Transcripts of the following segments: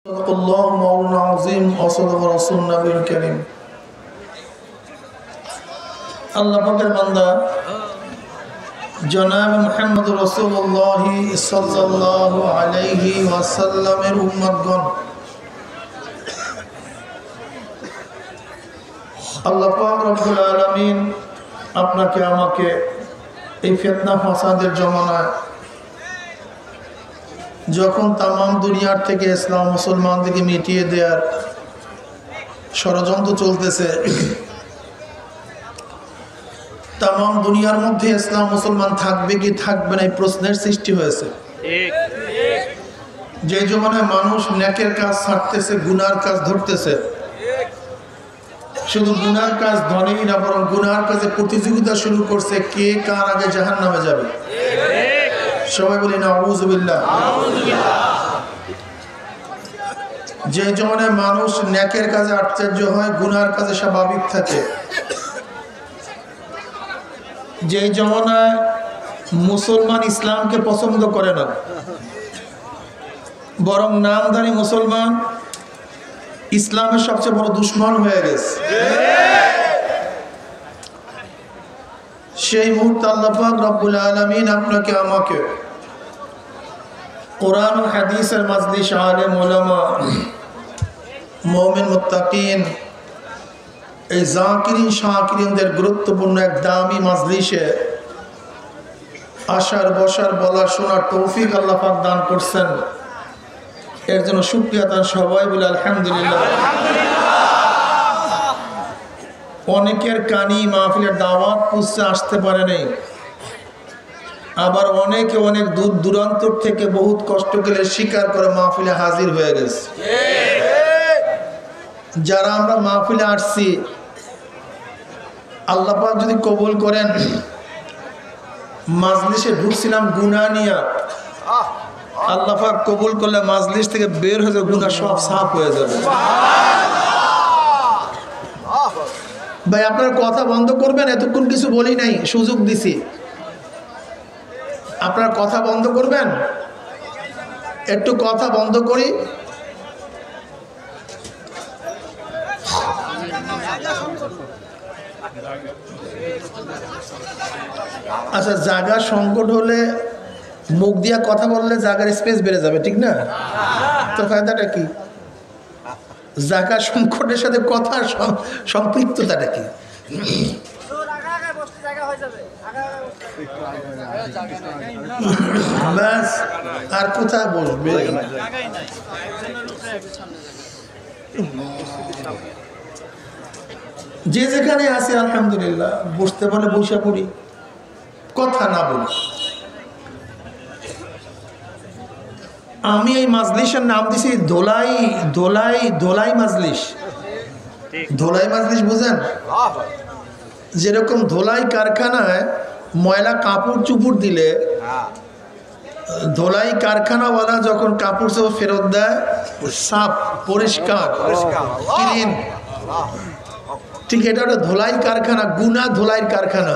الله مولانا عظيم وصدق رسول النبي الكريم আল্লাহ পাকের বান্দা জনাব মুহাম্মদ রাসূলুল্লাহ সাল্লাল্লাহু আলাইহি ওয়াসাল্লামের উম্মতগণ, আল্লাহ পাক রব্বুল আলামিন আপনাকে আমাকে এই ফিতনা ফাসাদের জমানায় যখন তামাম দুনিয়ার থেকে ইসলাম মুসলমানদেরকে মিটিয়ে দেওয়ার ষড়যন্ত্র চলতেছে, তামাম দুনিয়ার মধ্যে ইসলাম মুসলমান থাকবে কি থাকবে না এই প্রশ্নের সৃষ্টি হয়েছে। যে জমানায় মানুষ নেকের কাজ ছাড়তেছে, গুনার কাজ ধরতেছে, শুধু গুনার কাজ ধরেই না বরং গুনার কাজে প্রতিযোগিতা শুরু করছে, কে কার আগে জাহান্নামে যাবে। সবাই বলি না আউযুবিল্লাহ। যে জমানায় মানুষ নেকের কাজে আশ্চর্য হয়, গুনার কাজে স্বাভাবিক থাকে, যে জমানায় মুসলমান ইসলামকে পছন্দ করে না বরং নামধারী মুসলমান ইসলামের সবচেয়ে বড় দুশ্মন হয়ে গেছে, সেই মুহূর্তে আল্লাহ পাক রব্বুল আলামিন আপনাকে আমাকে কোরআন ও হাদিসের মাজলিস, আলেম ওলামা, মুমিন মুত্তাকিন, এই জাকিরিন শাকিরিনদের গুরুত্বপূর্ণ এক দামি মাজলিসে আসার, বসার, বলার, শোনার তৌফিক আল্লাহ পাক দান করছেন। এর জন্য শুকরিয়া তার সবাই বলে আলহামদুলিল্লাহ। অনেকের কানি মাহফিলের দাওয়াত পুষতে আসতে পারে নাই, আবার অনেকে অনেক দূর দূরান্ত থেকে বহুত কষ্ট করে স্বীকার করে মাহফিলে হাজির হয়ে গেছে। যারা আমরা মাহফিলে আসছি, আল্লাহ পাক যদি কবুল করেন, মাজলিসে ঢুকছিলাম গুনাহ নিয়া, আল্লাহ পাক কবুল করলে মাজলিস থেকে বের হয়ে যাবে, গুনাহ সব সাফ হয়ে যাবে। ভাই আপনার কথা বন্ধ করবেন, এতক্ষণ কিছু বলি নাই, সুযোগ দিছি, আপনার কথা বন্ধ করবেন, একটু কথা বন্ধ করি। আচ্ছা, জায়গা সংকট হলে মুখ দিয়া কথা বললে জায়গার স্পেস বেড়ে যাবে, ঠিক না? তো ফায়দাটা কি? জায়গা সংকটের সাথে কথার সম্পৃক্ততাটা কি? ব্যাস, আর কোথায় বলবে? যে যেখানে আছে আলহামদুলিল্লাহ, বসতে পারলে বসে পড়ি, কথা না বলি। আমি এই মাজলিসের নাম দিছি ধোলাই ধোলাই ধোলাই মাজলিস। ধোলাই মাজলিস বুঝেন? যেরকম ধোলাই কারখানায় ময়লা কাপড় চুপড় দিলে ধোলাই কারখানাওয়ালা যখন কাপড় চোপড় ফেরত দেয়, সাফ পরিষ্কার ক্লিন, ঠিক এটা একটা ধোলাই কারখানা, গুনা ধোলাইয়ের কারখানা।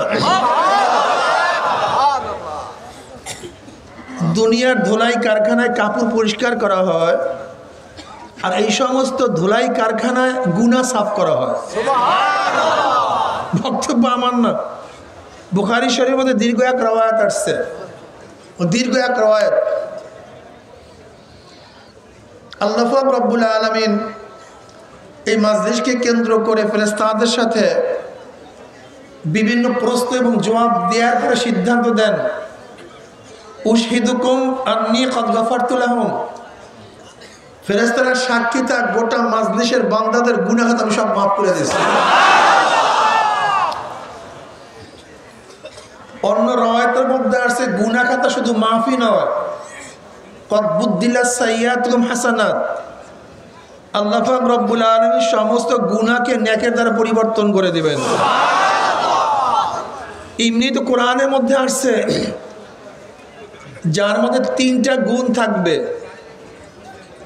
দুনিয়ার ধোলাই কারখানায় কাপড় পরিষ্কার করা হয়, আর এই সমস্ত ধোলাই কারখানায় গুনাহ সাফ করা হয়। বক্তব্য আমার না, বুখারী শরীফের মধ্যে দীর্ঘ এক রওয়ায়াত আসছে, দীর্ঘ এক রওয়ায়াত। আল্লাহ পাক রব্বুল আলামিন এই মাজলিসকে কেন্দ্র করে ফেরেশতাদের সাথে বিভিন্ন প্রশ্ন এবং জবাব দেওয়ার পরে সিদ্ধান্ত দেন, উশহিদুকুম আন্নী কদ গাফারতু লাহুম, ফেরেশতারা সাক্ষী থাক, গোটা মাজলিসের বান্দাদের গুনাহ আমি সব মাফ করে দিয়েছি। অন্য রওয়ায়াতের মধ্যে আসছে গুনাহ খাতা শুধু মাফই নয়, কদ বুদ্দিলাস সাইয়্যাতুকুম হাসানাত, আল্লাহ পাক রব্বুল আলামিন সমস্ত গুনাহকে নেকের দ্বারা পরিবর্তন করে দিবেন। এমনি তো কোরআনের মধ্যে আসছে যার মধ্যে তিনটা গুণ থাকবে।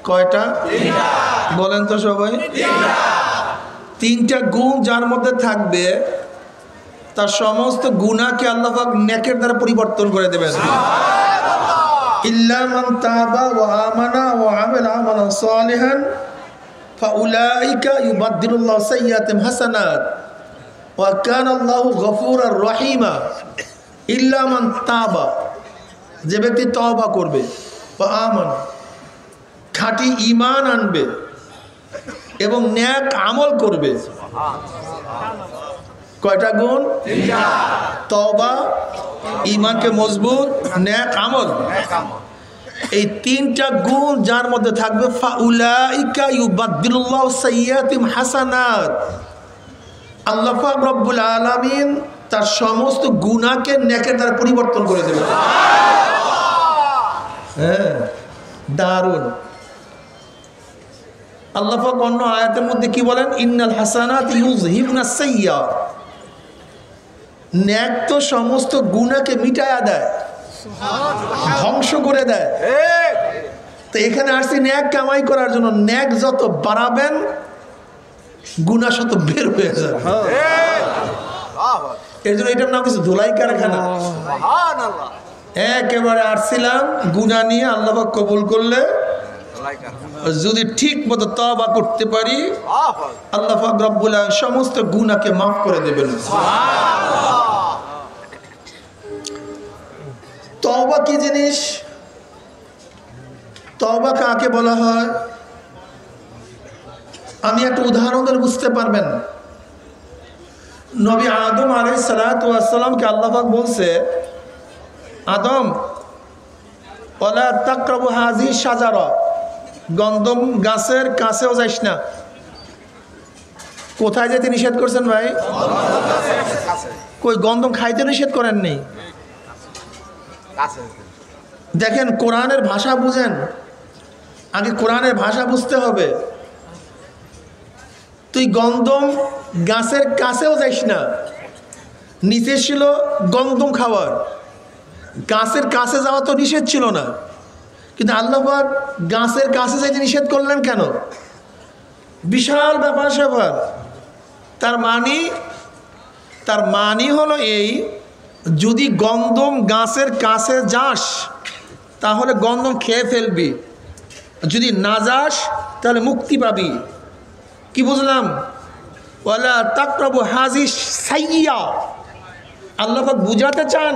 কয়টা? বলেন তো সবাই। তিনটা গুণ যার মধ্যে থাকবে, তার সমস্ত গুনাহকে আল্লাহ পাক নেকের দ্বারা পরিবর্তন করে দেবেন। ইল্লা মান তাবা ওয়া আমানা ওয়া আমিলা আমালান সালিহান ফাউলাইকা ইউবাদদিলুল্লাহু সাইয়্যাতিহিম হাসানাত ওয়া কানা আল্লাহু গফুরার রহিমা। ইল্লা মান তাবা, যে ব্যক্তি তওবা করবে, ওয়া আমানা, খাঁটি ঈমান আনবে এবং নেক আমল করবে। কয়টা গুণ? তওবা, ঈমানকে মজবুত, নেক আমল। এই তিনটা গুণ যার মধ্যে থাকবে, ফাউলাইকা ইউবাদদিলুল্লাহু সাইয়্যাতিহিম হাসানাত, আল্লাহ পাক রব্বুল আলামিন তার সমস্ত গুনাহকে নেকের দ্বারা পরিবর্তন করে দেবেন। হ্যাঁ, দারুণ। আল্লাহ পাক অন্য আয়াতের মধ্যে কি বলেন? ইন্নাল হাসানাতি ইউযহিবনাস সাইয়্যাত। নেক তো সমস্ত গুনাহকে মিটায়া দেয়, ধ্বংস করে দেয়। তো এখানে আসছি নেক কামাই করার জন্য। নেক যত বাড়াবেন গুনাহ শত বের হয়ে যাবে। এর জন্য এটার নাম কিছু ধুলাই কারখানা। একেবারে আসছিলাম গুনাহ নিয়ে, আল্লাহ পাক কবুল করলে যদি ঠিক মতো তওবা করতে পারি, আল্লাহ পাক রব্বুল আলামিন সমস্ত গুনাহকে মাফ করে দেবেন। তওবা কি জিনিস? তওবা কাকে বলা হয়? আমি একটা উদাহরণ দিলে বুঝতে পারবেন। নবী আদম আলাইহিস সালাতু ওয়াস সালামকে আল্লাহ পাক বলছে, আদম ওয়ালা তাকরাবু হাযিহি শাজারা, গন্ধম গাছের কাছেও যাইস না। কোথায় যেতে নিষেধ করছেন ভাই? কই গন্ধম খাইতে নিষেধ করেননি। দেখেন, কোরআনের ভাষা বুঝেন, আগে কোরআনের ভাষা বুঝতে হবে। তুই গন্ধম গাছের কাছেও যাইস না। নিষেধ ছিল গন্ধম খাওয়ার, গাছের কাছে যাওয়া তো নিষেধ ছিল না। কিন্তু আল্লাহ পাক গাছের কাছে যাইতে নিষেধ করলেন কেন? বিশাল ব্যাপার স্যাপার। তার মানে হলো এই, যদি গন্ধম গাছের কাছে যাস তাহলে গন্ধম খেয়ে ফেলবি, যদি না যাস তাহলে মুক্তি পাবি। কি বুঝলাম? ওয়ালা তাকরাবু হাযিহি সাইয়্যা। আল্লাহ পাক বুঝাতে চান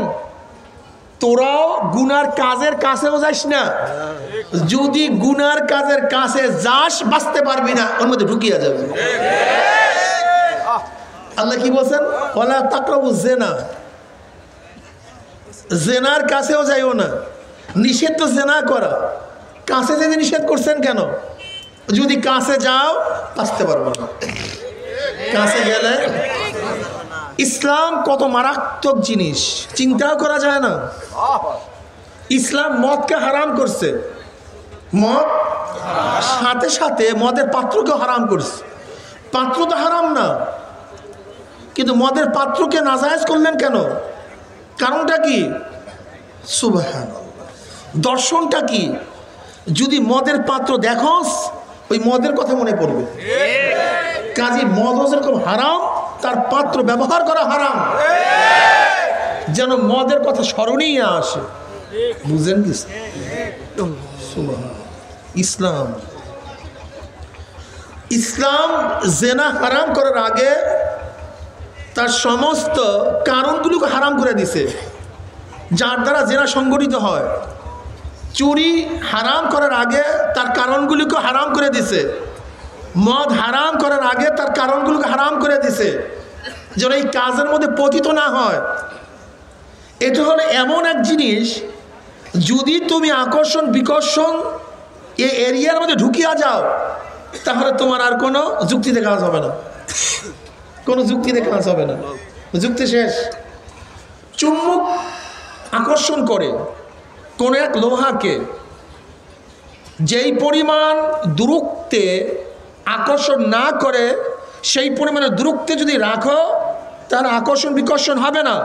তোরাও গুনার কাজের কাছেও যাস না। যদি গুনার কাজের কাছে যাস বাঁচতে পারবি না, ওর মধ্যে ঢুকিয়া যাবে। আল্লাহ কি বলছেন? ওয়ালা তাকরাবু জিনা, জেনার কাছেও যাইও না। নিষেধ তো জেনা করা, কাছে যেতে নিষেধ করছেন কেন? যদি কাছে যাও বাঁচতে পারবো না। কাছে গেলে ইসলাম কত মারাত্মক জিনিস চিন্তাও করা যায় না। ইসলাম মদকে হারাম করছে, মদ সাথে সাথে মদের পাত্রকে হারাম করছে। পাত্র তো হারাম না, কিন্তু মদের পাত্রকে নাজায়েজ করলেন কেন? কারণটা কি? সুবহানাল্লাহ। দর্শনটা কি? যদি মদের পাত্র দেখোস, ওই মদের কথা মনে পড়বে। কাজী মদও যেরকম হারাম, তার পাত্র ব্যবহার করা হারাম, যেন মদের কথা স্মরণেই না আসে। বুঝেন কি? ইসলাম জেনা হারাম করার আগে তার সমস্ত কারণগুলোকে হারাম করে দিছে, যার দ্বারা জেনা সংগঠিত হয়। চুরি হারাম করার আগে তার কারণগুলিকে হারাম করে দিছে। মদ হারাম করার আগে তার কারণগুলোকে হারাম করে দিছে, যেন এই কাজের মধ্যে পতিত না হয়। এটা হলো এমন এক জিনিস, যদি তুমি আকর্ষণ বিকর্ষণ এই এরিয়ার মধ্যে ঢুকিয়া যাও, তাহলে তোমার আর কোনো যুক্তিতে কাজ হবে না, কোনো যুক্তিতে কাজ হবে না, যুক্তি শেষ। চুম্বক আকর্ষণ করে কোন এক লোহাকে, যেই পরিমাণ দূরত্বে আকর্ষণ না করে সেই পরিমাণে দূরত্বে যদি রাখো, তার আকর্ষণ বিকর্ষণ হবে না।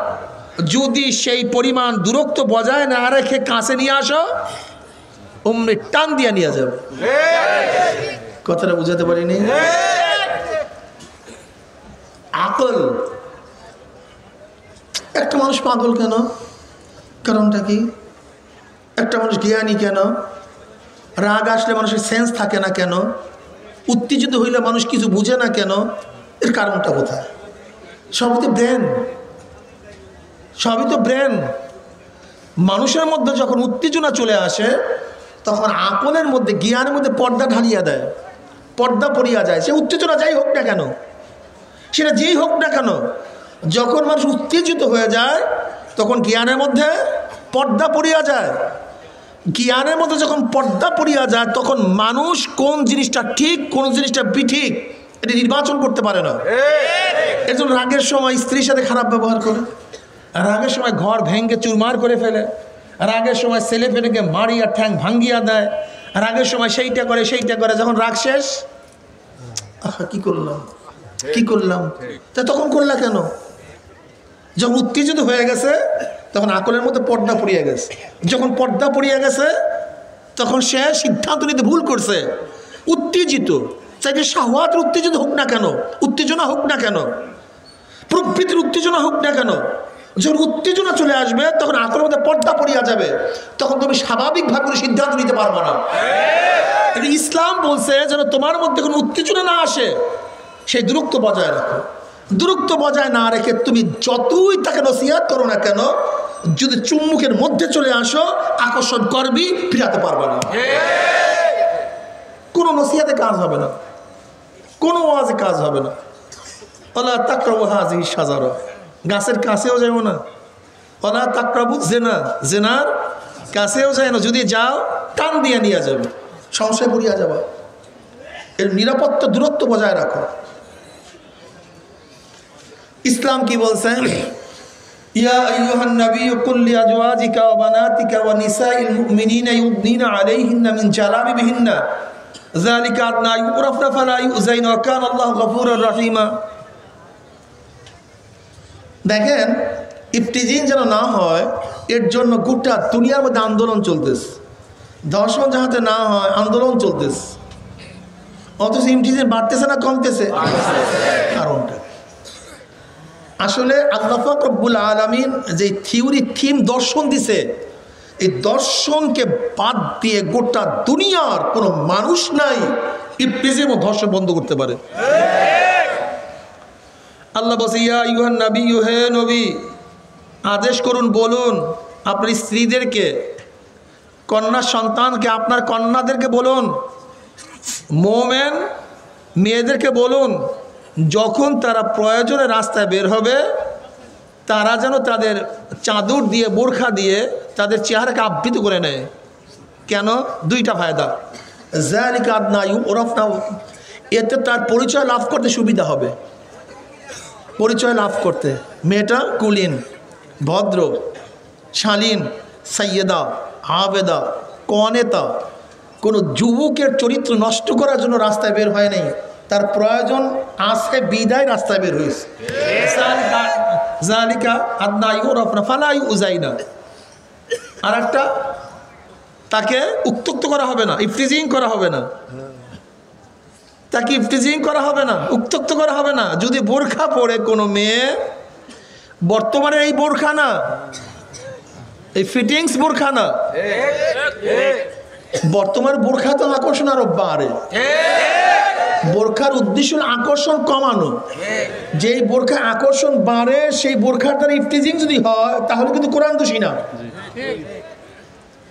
যদি সেই পরিমাণ দূরত্ব বজায় না রেখে কাছে নিয়ে আসো, অমনি টান দিয়ে নিয়ে যাবে। কথাটা বুঝাতে পারিনি? আকল। একটা মানুষ পাগল কেন? কারণটা কি? একটা মানুষ জ্ঞানী কেন? রাগ আসলে মানুষের সেন্স থাকে না কেন? উত্তেজিত হইলে মানুষ কিছু বুঝে না কেন? এর কারণটা কোথায়? সবই তো ব্রেন, সবই তো ব্রেন। মানুষের মধ্যে যখন উত্তেজনা চলে আসে তখন আকলের মধ্যে, জ্ঞানের মধ্যে পর্দা ঢালিয়া দেয়, পর্দা পড়িয়া যায়। সে উত্তেজনা যাই হোক না কেন, সেটা যেই হোক না কেন, যখন মানুষ উত্তেজিত হয়ে যায় তখন জ্ঞানের মধ্যে পর্দা পড়িয়া যায়। জ্ঞানের মধ্যে যখন পর্দা পড়িয়া যায় তখন মানুষ কোন জিনিসটা ঠিক কোন জিনিসটা বিঠিক এটা নির্বাচন করতে পারে না। এর জন্য রাগের সময় স্ত্রীর সাথে খারাপ ব্যবহার করে, রাগের সময় ঘর ভেঙ্গে চুরমার করে ফেলে, রাগের সময় ছেলে পেলেকে মারিয়া ঠ্যাং ভাঙ্গিয়া দেয়, রাগের সময় সেইটা করে সেইটা করে। যখন রাগ শেষ, কি করলাম কি করলাম, তা তখন করলা কেন? যখন উত্তেজিত হয়ে গেছে তখন আকলের মধ্যে পর্দা পড়িয়া গেছে। যখন পর্দা পড়িয়া গেছে তখন সে সিদ্ধান্ত নিতে ভুল করছে। উত্তেজিত, চাইতে শাহওয়াতের উত্তেজিত হোক না কেন, উত্তেজনা হোক না কেন, প্রবৃত্তির উত্তেজনা হোক না কেন, যখন উত্তেজনা চলে আসবে তখন আকলের মধ্যে পর্দা পড়িয়া যাবে, তখন তুমি স্বাভাবিকভাবে কোনো সিদ্ধান্ত নিতে পারবে না। এটা ইসলাম বলছে যেন তোমার মধ্যে কোনো উত্তেজনা না আসে, সেই দূরত্ব বজায় রাখো। দূরত্ব বজায় না রেখে তুমি যতই তাকে নসিহত করো না কেন, যদি চুম্বুকের মধ্যে চলে আসো আকর্ষণ করবি, ফিরাতে পারবে না। কোনো নসিহতে কাজ হবে না, কোনো ওয়াজে কাজ হবে না। ওলা তাকরাবু হাযিহি শাজারা, গাছের কাছেও যাও না। ওলা তাকরাবু জিনা, জিনার কাছেও যায় না। যদি যাও টান দিয়ে নিয়ে যাবে, সংশয় পড়িয়া যাবে। এর নিরাপত্তা দূরত্ব বজায় রাখো। ইসলাম কি বলছেন? ইয়া আইয়ুহান নাবিয়্যু কুল লিআজওয়াজিকা ওয়া বানাতিকা ওয়া নিসাইল মুমিনিনা ইউদনিনা আলাইহিন্না মিন জালাবিবিহিন্না যালিকা আদনা ইউরাফনা ফালা ইউযাইনা ওয়া কানা আল্লাহু গফুরুর রহিমা। দেখেন, ইফতিজিন যেন না হয় এর জন্য গোটা দুনিয়ার মধ্যে আন্দোলন চলতেছে। ধর্ষণ যাহাতে না হয় আন্দোলন চলতেছে, অথচ ইফতিজিন বাড়তেছে না কমতেছে? কারণটা আসলে আল্লাহ পাক রব্বুল আলামিন যে থিওরি থিম দর্শন দিছে, এই দর্শনকে বাদ দিয়ে গোটা দুনিয়ার কোনো মানুষ নাই ইফতিজিন ও ধর্ষণ বন্ধ করতে পারে। আল্লাহ বলছে ইয়া আইয়ুহান নাবিয়্যু, হে নবী আদেশ করুন, বলুন আপনার স্ত্রীদেরকে, কন্যা সন্তানকে, আপনার কন্যাদেরকে বলুন, মোমেন মেয়েদেরকে বলুন, যখন তারা প্রয়োজনে রাস্তায় বের হবে তারা যেন তাদের চাদর দিয়ে, বোরখা দিয়ে তাদের চেহারাকে আবৃত করে নেয়। কেন? দুইটা ফায়দা। যালিকা আদনা ইউরাফনা, এতে তার পরিচয় লাভ করতে সুবিধা হবে। পরিচয় লাভ করতে মেয়েটা কুলীন, ভদ্র, শালীন, সাইয়েদা, আবেদা, কনেতা, কোনো যুবকের চরিত্র নষ্ট করার জন্য রাস্তায় বের হয় নাই, তার প্রয়োজন আছে বিদায় রাস্তায় বের হয়েছে। যালিকা আদনা ইউরাফনা ফালা ইউযাইনা। আর একটা, তাকে উত্ত্যক্ত করা হবে না, ইফতিজিং করা হবে না, তাকে ইফতিজিং করা হবে না, উত্ত্যক্ত করা হবে না। যদি বোরখা পরে কোনো মেয়ে, বর্তমানে এই বোরখা না, এই ফিটিংস বোরখা না, বর্তমান বোরখা তো আকর্ষণ আরো বাড়ে। বোরখার উদ্দেশ্য আকর্ষণ কমানো। যেই বোরখা আকর্ষণ বাড়ে সেই বোরখার দ্বারা ইফতিজিং যদি হয় তাহলে কিন্তু কোরআন দোষী না।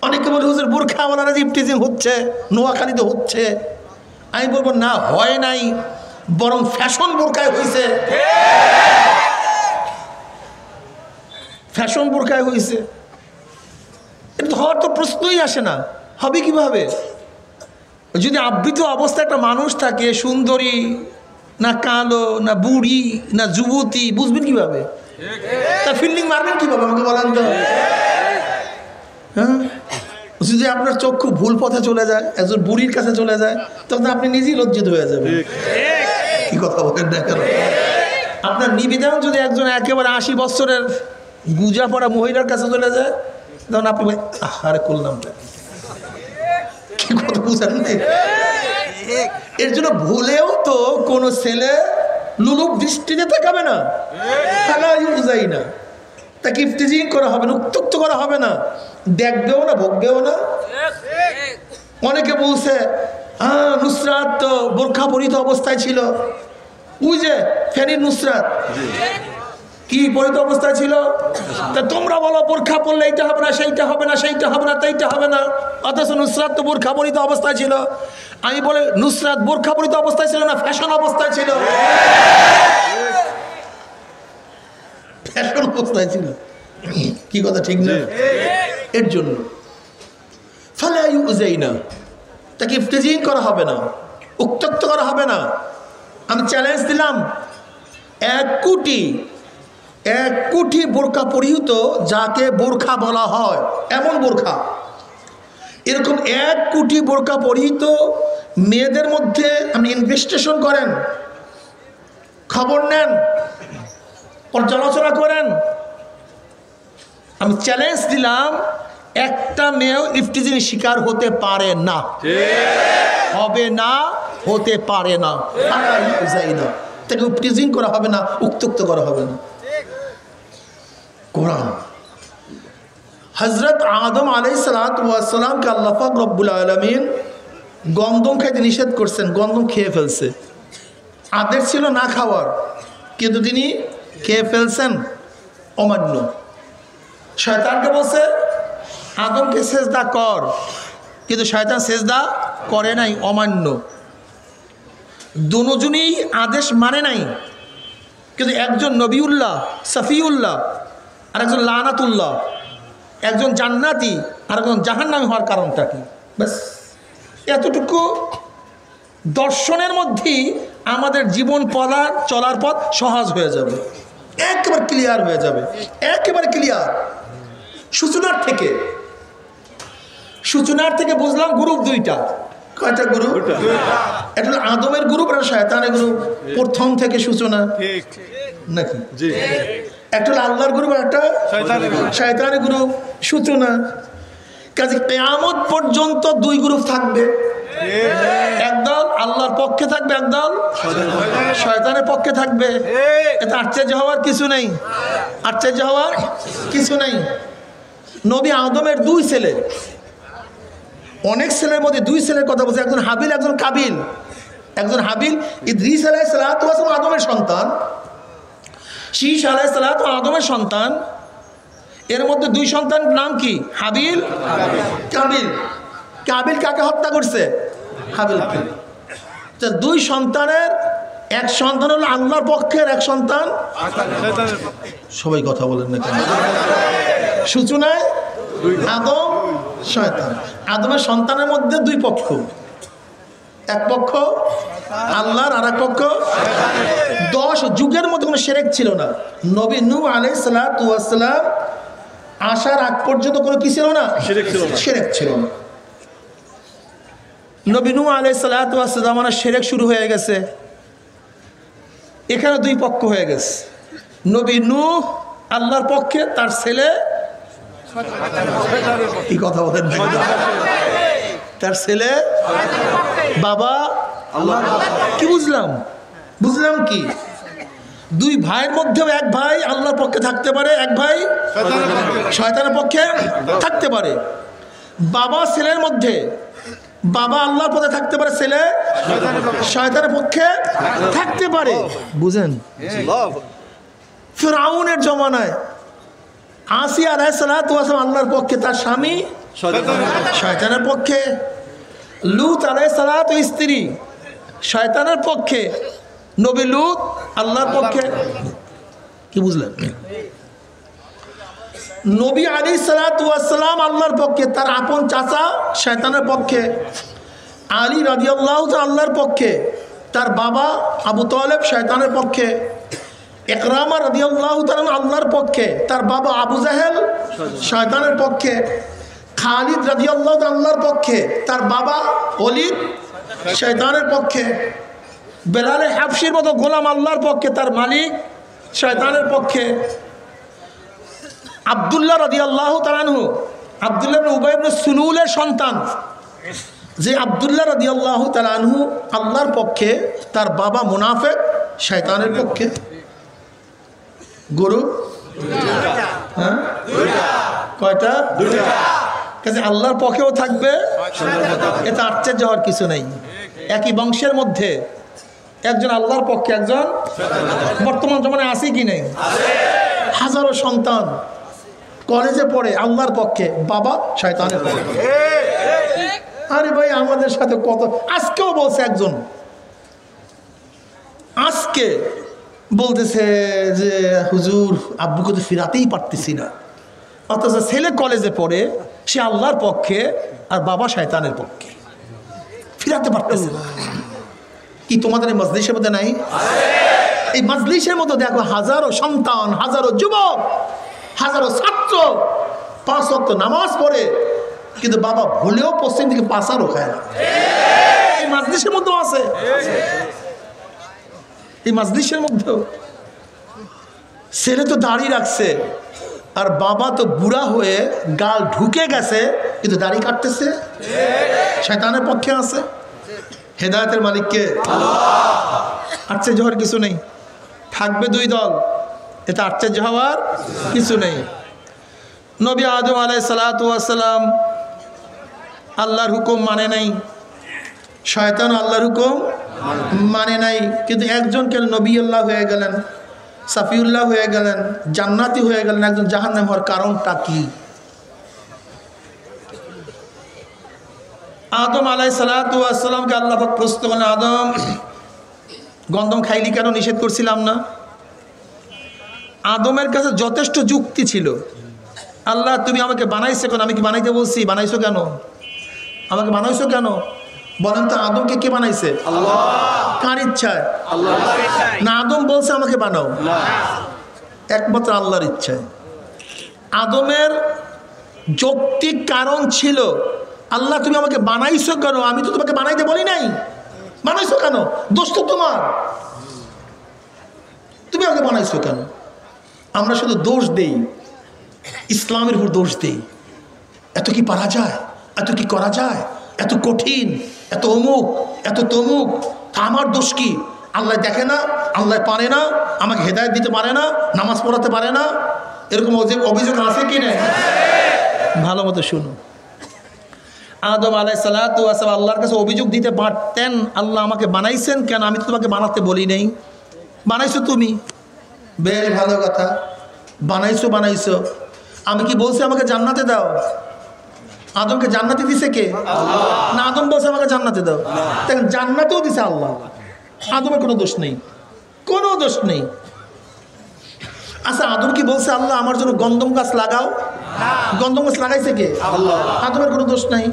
অনেকে বলে হুজুর বোরখাওয়ালারা যে ইফতিজিং হচ্ছে, নোয়াখালীতে হচ্ছে। আমি বলবো না, হয় নাই, বরং ফ্যাশন বোরখায় হয়েছে, ফ্যাশন বোরখায় হয়েছে। এটা হওয়ার তো প্রশ্নই আসে না। হবে কিভাবে? যদি আবৃত অবস্থায় একটা মানুষ থাকে, সুন্দরী না কালো না বুড়ি না যুবতী, বুঝবেন কিভাবে? তার ফিল্ডিং মারবেন কিভাবে আমাকে বলেন তো? হ্যাঁ, যদি আপনার চক্ষু ভুল পথে চলে যায়, একজন বুড়ির কাছে চলে যায়, তখন আপনি নিজেই লজ্জিত হয়ে যাবেন। কি কথা বলেন না কেন? আপনার নিবেদন যদি একজন একেবারে 80 বছরের গুজা পড়া মহিলার কাছে চলে যায়, তখন আপনি আরে করলাম কি কথা বুঝেন না? এর জন্য ভুলেও তো কোনো ছেলে লুলুক দৃষ্টিতে তাকাবে না, যাই না। তাকে ইফতিজিং করা হবে না, উত্তক্ত করা হবে না, দেখবেও না, ভোগবেও না। অনেকে বলছে নুসরাত তো বোরখা পরিহিত অবস্থায় ছিল। ওই যে ফেনীর নুসরাত কি পরিহিত অবস্থায় ছিল? তা তোমরা বলো বোরখা পরলে এইটা হবে না, সেইটা হবে না, সেইটা হবে না, তাইটা হবে না, অথচ নুসরাত তো বোরখা পরিহিত অবস্থায় ছিল। আমি বলে নুসরাত বোরখা পরিহিত অবস্থায় ছিল না, ফ্যাশন অবস্থায় ছিল। ফ্যাশন অবস্থায় ছিল, কি কথা ঠিক না? এর জন্য না, তাকে ইফতিজিং করা হবে না, উত্তক্ত করা হবে না। আমি চ্যালেঞ্জ দিলাম, 1 কোটি বোরখা পরিহিত, যাকে বোরখা বলা হয়, এমন বোরখা, এরকম 1 কোটি বোরখা পরিহিত মেয়েদের মধ্যে আপনি ইনভেস্টিগেশন করেন, খবর নেন, পর্যালোচনা করেন। আমি চ্যালেঞ্জ দিলাম, একটা মেয়েও ইফতিজিং শিকার হতে পারে না, হবে না, হতে পারে না। তাকে ইফতিজিং করা হবে না, উত্তক্ত করা হবে না। কোরআন হযরত আদম আলাইহিসসালামকে আল্লাহ পাক রব্বুল আলামিন গন্ধম খাইতে নিষেধ করছেন, গন্ধম খেয়ে ফেলছে। আদেশ ছিল না খাওয়ার, কিন্তু তিনি খেয়ে ফেলছেন, অমান্য। শয়তানকে বলছে আদমকে সেজদা কর, কিন্তু শয়তান সেজদা করে নাই, অমান্য। দুজনই আদেশ মানে নাই, কিন্তু একজন নবিউল্লাহ সফিউল্লাহ আর একজন লানাতুল্লাহ, একজন জান্নাতি আর একজন জাহান্নামী হওয়ার কারণটা কি? ব্যাস এতটুকু দর্শনের মধ্যেই আমাদের জীবন চলার পথ সহজ হয়ে যাবে, একেবারে ক্লিয়ার হয়ে যাবে, একেবারে ক্লিয়ার। সূচনার থেকে বুঝলাম গ্রুপ 2টা। কয়টা গ্রুপ? একটা হলো আদমের গ্রুপ আর শয়তানের গ্রুপ, প্রথম থেকে সূচনা নাকি? একটা হলো আল্লাহর গ্রুপ আর একটা শয়তানের গ্রুপ, সূচনা। কাজে কিয়ামত পর্যন্ত 2 গ্রুপ থাকবে, একদল আল্লাহর পক্ষে থাকবে, একদল শয়তানের পক্ষে থাকবে। এটা আশ্চর্য হওয়ার কিছু নেই, আশ্চর্য হওয়ার কিছু নেই। নবী আদমের 2 ছেলে, অনেক ছেলের মধ্যে 2 ছেলের কথা বলছে, একজন হাবিল, একজন কাবিল। একজন হাবিল ইদ্রিস আলাইহিস সালাতু ওয়াস সালাম আদমের সন্তান, শীশ আলাইহিস সালাতু আদমের সন্তান। এর মধ্যে 2 সন্তান নাম কি? হাবিল, কাবিল। কাবিল কাকে হত্যা করছে? হাবিলকে। 2 সন্তানের এক সন্তান হলো আল্লাহর পক্ষের, এক সন্তান সবাই কথা বলেন না কেন? সূচনায় আদম, শয়তান। আদমের সন্তানের মধ্যে 2 পক্ষ, এক পক্ষ আল্লাহর আর এক পক্ষ। 10 যুগের মধ্যে কোনো শিরক ছিল না। নবী নূহ আলাইহিস সালাতু ওয়াস সালাম আসার আগ পর্যন্ত কোনো কি ছিল না? শিরক ছিল না। নবী নূহ আলাইহিস সালাতু ওয়াস সালাম শিরক শুরু হয়ে গেছে, এখানে 2 পক্ষ হয়ে গেছে। নবী নূহ আল্লাহর পক্ষে, তার ছেলে কি কথা বলেন, তার ছেলে বাবা আল্লাহ। কি বুঝলাম কি 2 ভাইয়ের মধ্যেও এক ভাই আল্লাহর পক্ষে থাকতে পারে, এক ভাই শয়তানের পক্ষে থাকতে পারে। বাবা ছেলের মধ্যে, বাবা আল্লাহর পথে থাকতে পারে, ছেলে শয়তানের পক্ষে থাকতে পারে। বুঝেন? ফিরআউনের জমানায় আসিয়া আলাইহিস সালাতু ওয়াস সালাম আল্লাহর পক্ষে, তার স্বামী শয়তানের পক্ষে। লূত আলাইহিস সালাতু স্ত্রী শয়তানের পক্ষে, নবী লূত আল্লাহর পক্ষে। কি বুঝলেন? নবী আলাইহিস সালাতু ওয়াস সালাম আল্লাহর পক্ষে, তার আপন চাচা শয়তানের পক্ষে। আলী রাদিয়াল্লাহু তাআলা আল্লাহর পক্ষে, তার বাবা আবু তালেব শয়তানের পক্ষে। ইকরামা রাদিয়াল্লাহু তাআলা আল্লাহর পক্ষে, তার বাবা আবু জাহেল শয়তানের পক্ষে। খালিদ রাদিয়াল্লাহু তাআলা আল্লাহর পক্ষে, তার বাবা ওলীদ শয়তানের পক্ষে। বেলাল হাবশির মতো গোলাম আল্লাহর পক্ষে, তার মালিক শয়তানের পক্ষে। আব্দুল্লাহ রাদিয়াল্লাহু তাআলা আনহু, আব্দুল্লাহ ইবনে উবাই ইবনে সুলুলের সন্তান, যে আব্দুল্লাহ রাদিয়াল্লাহু তাআলা আনহু আল্লাহর পক্ষে, তার বাবা মুনাফিক শয়তানের পক্ষে। গুরু হ্যাঁ কয়টা? কাজে আল্লাহর পক্ষেও থাকবে, এতে আশ্চর্য হওয়ার কিছু নেই। একই বংশের মধ্যে একজন আল্লাহর পক্ষে, একজন বর্তমান জমানায় আছে কি নেই? হাজারো সন্তান কলেজে পড়ে আল্লাহর পক্ষে, বাবা শয়তানের পক্ষে। আরে ভাই আমাদের সাথে কত, আজকেও বলছে একজন, আজকে বলতেছে যে হুজুর আব্বুকে তো ফিরাতেই পারতেছি না, অথচ ছেলে কলেজে পড়ে, সে আল্লাহর পক্ষে আর বাবা শয়তানের পক্ষে, ফিরাতে পারতেছে না। কি তোমাদের এই মজলিসের মধ্যে নাই? এই মজলিসের মধ্যে দেখো হাজারো সন্তান, হাজারো যুবক, হাজারো ছাত্র 5 ওয়াক্ত নামাজ পড়ে, কিন্তু বাবা ভুলেও পশ্চিম দিকে পাসারও খায় না। এই মজলিসের মধ্যেও আছে, এই মজলিসের মধ্যেও ছেলে তো দাড়ি রাখছে আর বাবা তো বুড়া হয়ে গাল ঢুকে গেছে, কিন্তু দাড়ি কাটতেছে, শয়তানের পক্ষে আছে। হেদায়েতের মালিককে আশ্চর্য হওয়ার কিছু নেই। থাকবে 2 দল, এতে আশ্চর্য হওয়ার কিছু নেই। নবী আদম আলাইহিস সালাতু ওয়াস সালাম আল্লাহর হুকুম মানে নাই, শয়তান আল্লাহর হুকুম মানে নাই, কিন্তু একজন কেন নবী আল্লাহ হয়ে গেলেন, সাফিউল্লাহ হয়ে গেলেন, জান্নাতি হয়ে গেলেন, একজন জাহান্নামী হওয়ার কারণটা কি? আদম আলাইহিস সালাতু ওয়াস সালামকে আল্লাহ পাক প্রশ্ন করলেন, আদম গন্ধম খাইলি কেন? নিষেধ করছিলাম না? আদমের কাছে যথেষ্ট যুক্তি ছিল। আল্লাহ তুমি আমাকে বানাইছো কেন? আমি কি বানাইতে বলছি? বানাইছো কেন? আমাকে বানাইছো কেন? বলেন তো আদমকে কে বানাইছে? আল্লাহ। কার ইচ্ছায়? আল্লাহ। না আদম বলছে আমাকে বানাও? না, একমাত্র আল্লাহর ইচ্ছায়। আদমের যৌক্তিক কারণ ছিল, আল্লাহ তুমি আমাকে বানাইছো কেন? আমি তো তোমাকে বানাইতে বলি নাই, বানাইছো কেন? দোষ তো তোমার, তুমি আমাকে বানাইছো কেন? আমরা শুধু দোষ দেই, ইসলামের উপর দোষ দেই। এত কি পারা যায়? এত কি করা যায়? এত কঠিন, এত অমুক, এত তমুক, তা আমার দোষ কি? আল্লাহ দেখে না? আল্লাহ পারে না? আমাকে হেদায়েত দিতে পারে না? নামাজ পড়াতে পারে না? এরকম অভিযোগ আছে কি না? ভালো মতো শুনো, আদম আলাইহিস সালাতু ওয়াস সালাম আল্লাহর কাছে অভিযোগ দিতে পারতেন, আল্লাহ আমাকে বানাইছেন কেন? আমি তো তোমাকে বানাতে বলি নাই, বানাইছো তুমি। বেশ ভালো কথা, বানাইছো বানাইছো, আমি কি বলছি আমাকে জান্নাতে দাও? আদমকে জান্নাতে দিছে কে? আল্লাহ। না আদম বলছে আমাকে জান্নাতে দাও, দেখেন জান্নাতেও দিছে আল্লাহ। আদমের কোনো দোষ নেই, কোনো দোষ নেই। আচ্ছা আদম কি বলছে আল্লাহ আমার জন্য গন্ধম গাছ লাগাও? গন্ধম গাছ লাগাইছে কে? আল্লাহ। আদমের কোনো দোষ নাই,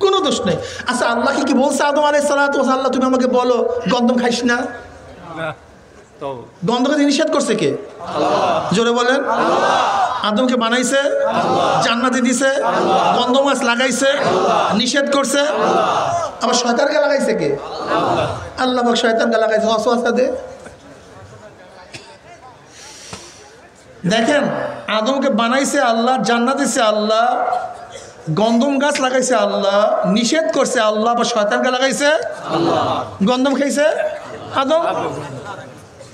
কোনো দোষ নেই। আচ্ছা আল্লাহ কি বলছে আদম আলাইহিস সালাতু ওয়াস সালাম আল্লাহ তুমি আমাকে বলো গন্ধম খাইস না? গন্ধকে নিষেধ করছে কে? আল্লাহ। জোরে বলেন। আল্লাহ। আদমকে বানাইছে, আল্লাহ। জান্নাতে দিছে, আল্লাহ। গন্ধম গাছ লাগাইছে, আল্লাহ। নিষেধ করছে, আল্লাহ। আবার শয়তানকে লাগাইছে কে? আল্লাহ। আল্লাহ পাক শয়তানকে লাগাইছে ওয়াসওয়াসা দে। দেখেন আদমকে বানাইছে আল্লাহ, জান্নাত দিছে আল্লাহ, গন্ধম গাছ লাগাইছে আল্লাহ, নিষেধ করছে আল্লাহ, বা শয়তানকে লাগাইছে আল্লাহ। গন্ধম খাইছে আদম,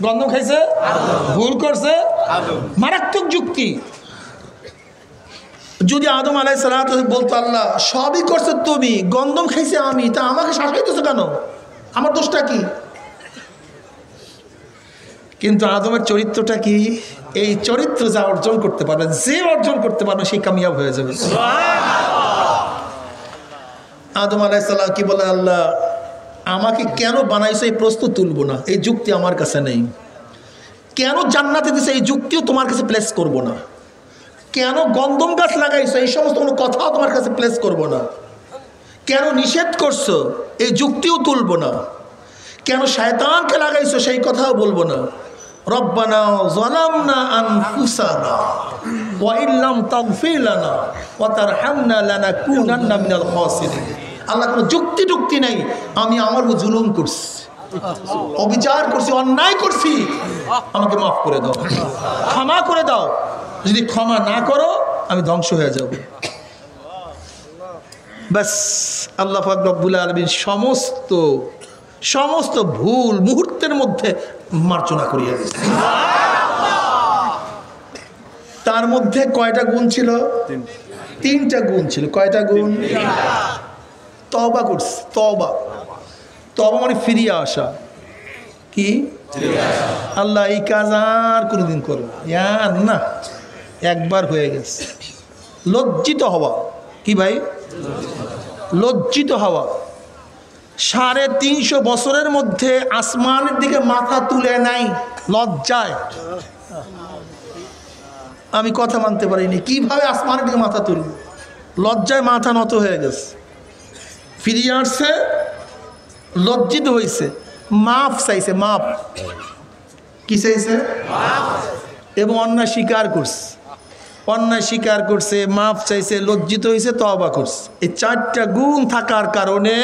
গন্ধম খাইছে ভুল করছে, মারাত্মক যুক্তি। যদি আদম আলাইহিস সালাতু বলতো আল্লাহ সবই করছে তুমি, গন্ধম খাইছে আমি, তা আমাকে শাসাইতেছো কেন? আমার দোষটা কি? কিন্তু আদমের চরিত্রটা কি? এই চরিত্র যা অর্জন করতে পারবে, যে অর্জন করতে পারবে সেই কামিয়াব হয়ে যাবে। আদম আলাইহিস সালাম কি বলে, আল্লাহ আমাকে কেন বানাইছো এই প্রশ্ন তুলবো না, এই যুক্তি আমার কাছে নেই। কেন জান্নাতে দিছে এই যুক্তিও তোমার কাছে প্লেস করব না। কেন গন্ধম গাছ লাগাইছো এই সমস্ত কোনো কথাও তোমার কাছে প্লেস করব না। কেন নিষেধ করছো এই যুক্তিও তুলবো না। কেন শয়তানকে লাগাইছো সেই কথাও বলবো না। রব্বানা যালামনা আনফুসানা ওয়া ইল্লাম তাগফির লানা ওয়া তারহামনা লানাকুনান্না মিনাল খাসিরিন। আল্লাহ কোনো যুক্তি টুক্তি নাই, আমি আমার উপর জুলুম করছি, অবিচার করছি, অন্যায় করছি, আমাকে মাফ করে দাও, ক্ষমা করে দাও। যদি ক্ষমা না করো আমি ধ্বংস হয়ে যাব। ব্যাস আল্লাহ পাক রব্বুল আলামিন সমস্ত ভুল মুহূর্তের মধ্যে মার্জনা করিয়া দিয়েছে। তার মধ্যে কয়টা গুণ ছিল? তিনটা গুণ ছিল। কয়টা গুণ? তওবা করছে। তওবা, তওবা মানে ফিরিয়ে আসা। কি? আল্লাহ এই কাজ আর কোনোদিন করবো না, একবার হয়ে গেছে। লজ্জিত হওয়া। কি ভাই? লজ্জিত হওয়া। 350 বছরের মধ্যে আসমানের দিকে মাথা তুলে নাই লজ্জায়। আমি কথা মানতে পারিনি, কিভাবে আসমানের দিকে মাথা তুলব? লজ্জায় মাথা নত হয়ে গেছে। ফিরিয়ে আসছে, লজ্জিত হয়েছে, মাফ চাইছে। মাফ কি চাইছে? এবং অন্যায় স্বীকার করছে। অন্যায় স্বীকার করছে, মাফ চাইছে, লজ্জিত হয়েছে, তওবা করছে। এই 4টা গুণ থাকার কারণে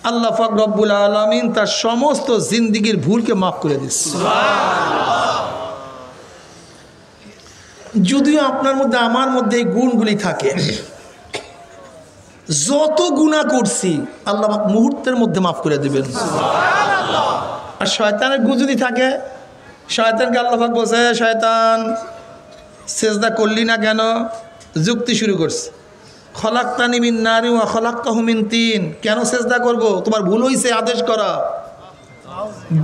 আল্লাহ পাক রব্বুল আলামিন তার সমস্ত জিন্দেগীর ভুলকে মাফ করে দিচ্ছে। যদিও আপনার মধ্যে আমার মধ্যে এই গুণগুলি থাকে, যত গুনাহ করছি আল্লাহ পাক মুহূর্তের মধ্যে মাফ করে দিবেন। আর শয়তানের গুণ যদি থাকে, শয়তানকে আল্লাহ পাক বলছে, শয়তান সেজদা করলি না কেন? যুক্তি শুরু করছে, খলাকতানি মিন নারি ওয়া খলাকতাহু মিন তিন। কেন সেজদা করব? তোমার ভুল হইছে আদেশ করা।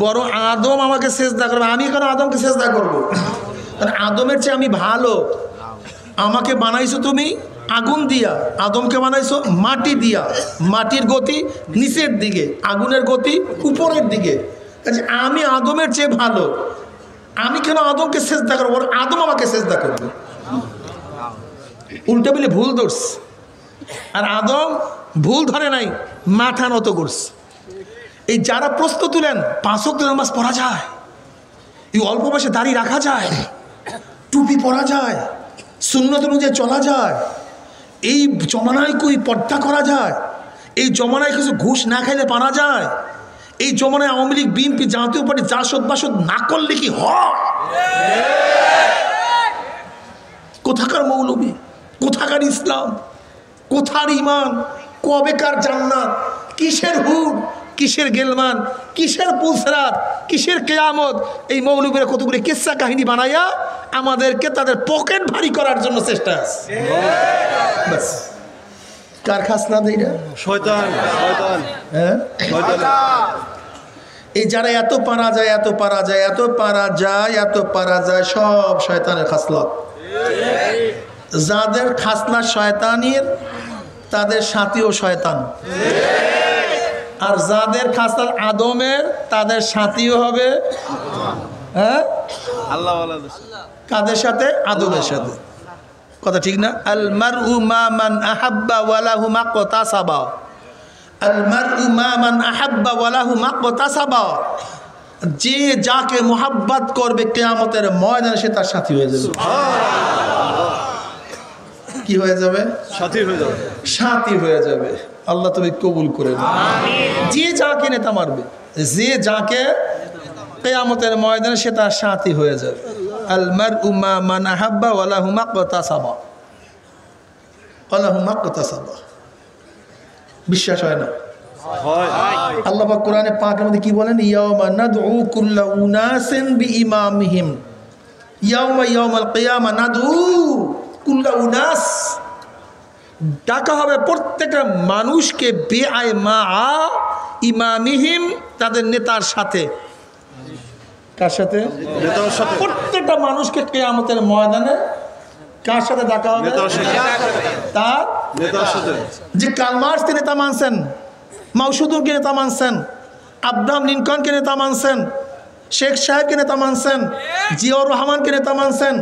বড় আদম আমাকে সেজদা করবে, আমি কেন আদমকে সেজদা করব? আদমের চেয়ে আমি ভালো। আমাকে বানাইছো তুমি আগুন দিয়া, আদমকে বানাইছো মাটি দিয়া। মাটির গতি নিচের দিকে, আগুনের গতি উপরের দিকে। আমি আদমের চেয়ে ভালো, আমি কেন আদমকে সেজদা করবো? আদম আমাকে সেজদা করবে। উল্টা বলে ভুল ধরছে। আর আদম ভুল ধরে নাই, মাথা নত করছে। এই যারা প্রশ্ন তুলেন 5 ওয়াক্ত নামাজ পড়া যায়, এই অল্প বয়সে দাড়ি রাখা যায়, টুপি পরা যায়, সুন্নত অনুযায়ী চলা যায়, এই জমানায় কই পর্দা করা যায়, এই জমানায় কিছু ঘুষ না খাইলে পারা যায়, এই জমানায় আওয়ামী লীগ বিএনপি জাতীয় পার্টি জাসদ বাসদ না করলে কি হয়? কোথাকার মৌলবী, কোথাকার ইসলাম, কোথার ইমান, কবেকার জান্নাত, কিসের হুড, কিসের গেলমান, কিসের পুলসরাত, কিসের কেয়ামত? এই মৌলবীরা কতগুলি কিসসা কাহিনী বানাইয়া আমাদেরকে তাদের পকেট ভারী করার জন্য চেষ্টা আছে। বাস কার খাসনা দেইরা? শয়তান। শয়তান, হ্যাঁ শয়তান। এই যারা এত পারা যায়, এত পারা যায়, এত পারা যায়, এত পারা যায়, সব শয়তানের খাসলত। যাদের খাসনা শয়তানির, তাদের সাথীও শয়তান। আর যাদের খাসনা আদমের, তাদের সাথীও হবে হ্যাঁ আল্লাহ। কাদের সাথে? আদমের সাথে। কথা ঠিক না? আল মারউ মা মান আহাব্বা ওয়া লাহু মাকতাসাবা। আল মারউ মা মান আহাব্বা ওয়া লাহু মাকতাসাবা। যে যাকে মোহাব্বত করবে কিয়ামতের ময়দানে সে তার সাথী হয়ে যাবে। কি হয়ে যাবে? সাথী হয়ে যাবে। সাথী হয়ে যাবে। আল্লাহ তুমি কবুল করে নাও। যে যাকে নেতা মারবে, যে যাকে কিয়ামতের ময়দানে সে তার সাথী হয়ে যাবে। আল মারউ মা মান আহাব্বা ওয়া লাহু মাকতাসাবা। ওয়া লাহু মাকতাসাবা। বিশ্বাস হয় না? আল্লাহ পাক কোরআনে পাকের মধ্যে কি বলেন? ইয়াউমা নাদউ কুল্লা উনাসিন বিইমামিহিম। ইয়াউমাল কিয়ামা নাদউ কুল্লা উনাস। ডাকা হবে প্রত্যেকটা মানুষকে বেআই মা ইমামিহিম, তাদের নেতার সাথে। কার সাথে? নেতার সাথে। প্রত্যেকটা মানুষকে কিয়ামতের ময়দানে কার সাথে ডাকা হবে? তার নেতার সাথে। যে কার্ল মার্ক্সকে নেতা মানছেন, মাওসুদুরকে নেতা মানছেন, আব্রাহাম লিঙ্কনকে নেতা মানছেন, শেখ সাহেবকে নেতা মানছেন, জিয়াউর রহমানকে নেতা মানছেন,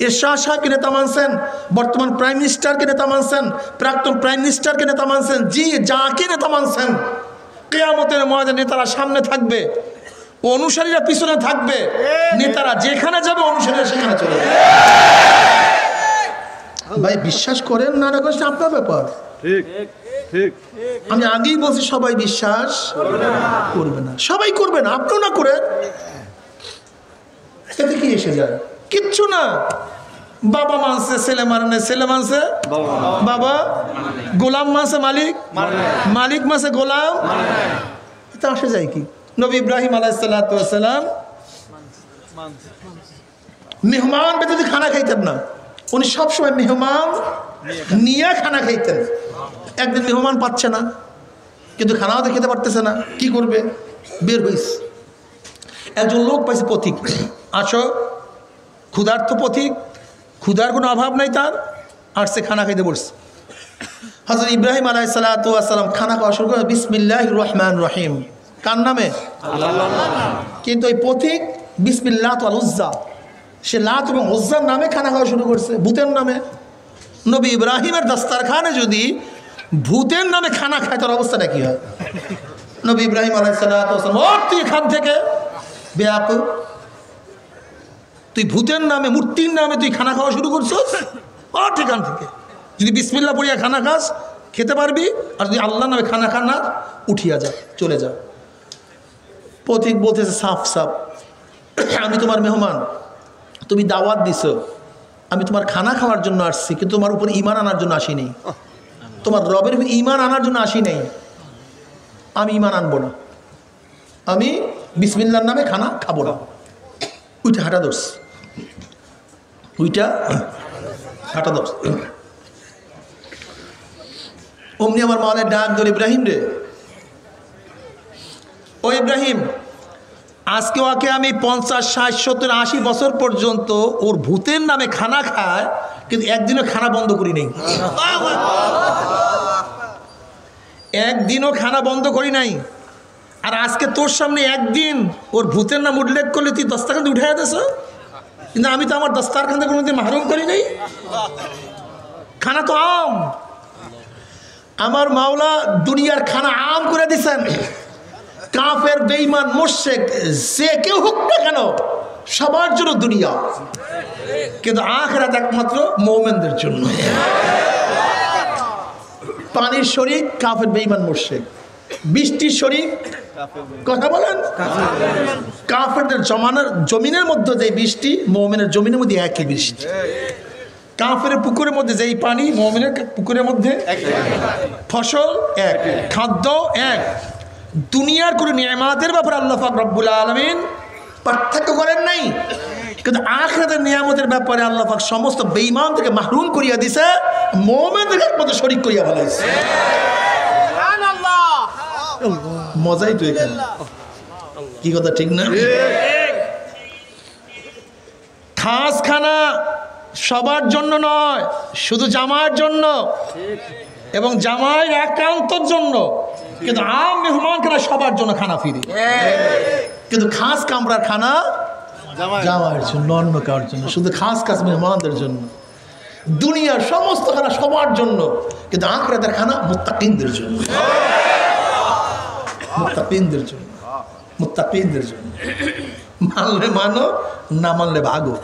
এরশাদ সাহেবকে নেতা মানছেন, বর্তমান প্রাইম মিনিস্টারকে নেতা মানছেন, প্রাক্তন প্রাইম মিনিস্টারকে নেতা মানছেন, জি যাকে নেতা মানছেন, কিয়ামতের ময়দানে নেতারা সামনে থাকবে, অনুসারীরা পিছনে থাকবে। নেতারা যেখানে যাবে অনুসারীরা সেখানে চলে যাবে। ভাই বিশ্বাস করেন না না করেন আপনার ব্যাপার। ঠিক ঠিক। আমি আগেই বলছি সবাই বিশ্বাস করবে না, সবাই করবে না, আপনিও না করে এতে কি এসে যায়? কিচ্ছু না। বাবা মানছে ছেলে মানে, ছেলে মানছে বাবা, গোলাম মানছে মালিক, মালিক মানছে গোলাম, এটা আসে যায় কি? নবী ইব্রাহিম আলাইহিস সালাম মেহমান ব্যতীত খানা খাইতেন না, উনি সবসময় মেহমান নিয়ে খানা খাইতেন। একদিন মেহমান পাচ্ছে না, কিন্তু খানাও তো খেতে পারতেছে না, কি করবে? বের হইস, একজন লোক পাইছে পথিক, আসো, ক্ষুধার্ত পথিক, ক্ষুধার কোনো অভাব নাই তার, আসছে খানা খাইতে বসছে। হযরত ইব্রাহিম আলাইহিস সালাতু ওয়াস সালাম খানা খাওয়া শুরু করে বিসমিল্লাহির রহমানির রহিম, কার নামে? আল্লাহর নামে। কিন্তু এই পথিক বিসমিল্লাহ ওয়াল উজ্জা, সে লাত এবং উজ্জার নামে খানা খাওয়া শুরু করছে, ভূতের নামে। নবী ইব্রাহিমের দস্তারখানে যদি ভূতের নামে খানা খায় তার অবস্থাটা কি হয়? নবী ইব্রাহিম আলাইহিস সালাতু ওয়াস সালাম, ওঠ তুই এখান থেকে বেয়াকুব, তুই ভূতের নামে মূর্তির নামে তুই খানা খাওয়া শুরু করছিস, ওঠ এখান থেকে। যদি বিসমিল্লাহ পড়িয়া খানা খাস খেতে পারবি, আর যদি আল্লাহর নামে খানা খান না উঠিয়া যা, চলে যা। পথিক বলতেছে সাফ সাফ, আমি তোমার মেহমান, তুমি দাওয়াত দিছো, আমি তোমার খানা খাওয়ার জন্য আসছি, কিন্তু তোমার উপর ঈমান আনার জন্য আসি নাই, তোমার রবের উপর ঈমান আনার জন্য আসি নাই। আমি ঈমান আনবো না, আমি বিসমিল্লাহর নামে খানা খাবো না। ওইটা হাঁটা দোষ, ওইটা হাঁটা দোষ। অমনি আমার মাওলার ডাক ধরে, ইব্রাহিম রে, ও ইব্রাহিম, আজকে ওকে আমি 50, 60, 70, 80 বছর পর্যন্ত ওর ভূতের নামে খানা খায়, কিন্তু একদিনও খানা বন্ধ করি নাই, একদিনও খানা বন্ধ করি নাই। আর আজকে তোর সামনে একদিন ওর ভূতের নাম উল্লেখ করলে তুই দস্তারখান থেকে উঠে যেতেছ, কিন্তু আমি তো আমার দস্তারখান থেকে কোনোদিন মাহরুম করি নাই। খানা তো আম, আমার মাওলা দুনিয়ার খানা আম করে দিছেন। কাফের, বেঈমান, মুশরিক যে কেউ হোক না কেন, সবার জন্য দুনিয়া, কিন্তু আখিরাত একমাত্র মুমিনদের জন্য। পানির শরীক কাফের, বেঈমান, মুশরিক। বৃষ্টির শরীক, কথা বলেন, কাফেরদের জমিনের মধ্যে যে বৃষ্টি, মুমিনের জমিনের মধ্যে একই বৃষ্টি। কাফের পুকুরের মধ্যে যেই পানি, মুমিনের পুকুরের মধ্যে ফসল এক, খাদ্য এক। দুনিয়ার কোনো নিয়ামতের ব্যাপারে আল্লাহ পাক রব্বুল আলামিন পার্থক্য করেন নাই, কিন্তু আখিরাতের নিয়ামতের ব্যাপারে আল্লাহ পাক সমস্ত বেঈমান থেকে মাহরুম করিয়া দিছে, মুমিনদের একমাত্র শরীক করিয়া ফেলাইছে। সুবহানাল্লাহ, মজাই তো এখানে, কি কথা ঠিক না? খাস খানা সবার জন্য নয়, শুধু জামার জন্য, এবং জামাই একান্তর জন্য, কিন্তু আম মেহমান খানা সবার জন্য খানা ফিরে, কিন্তু খাস কামরার খানা জামাইয়ের জন্য, অন্য কারোর জন্য, শুধু খাস খাস মেহমানদের জন্য। দুনিয়ার সমস্ত খানা সবার জন্য, কিন্তু আখিরাতের খানা মুত্তাকিনদের জন্য, মুত্তাকিনদের জন্য, মুত্তাকিনদের জন্য। মানলে মানো, না মানলে ভাগো।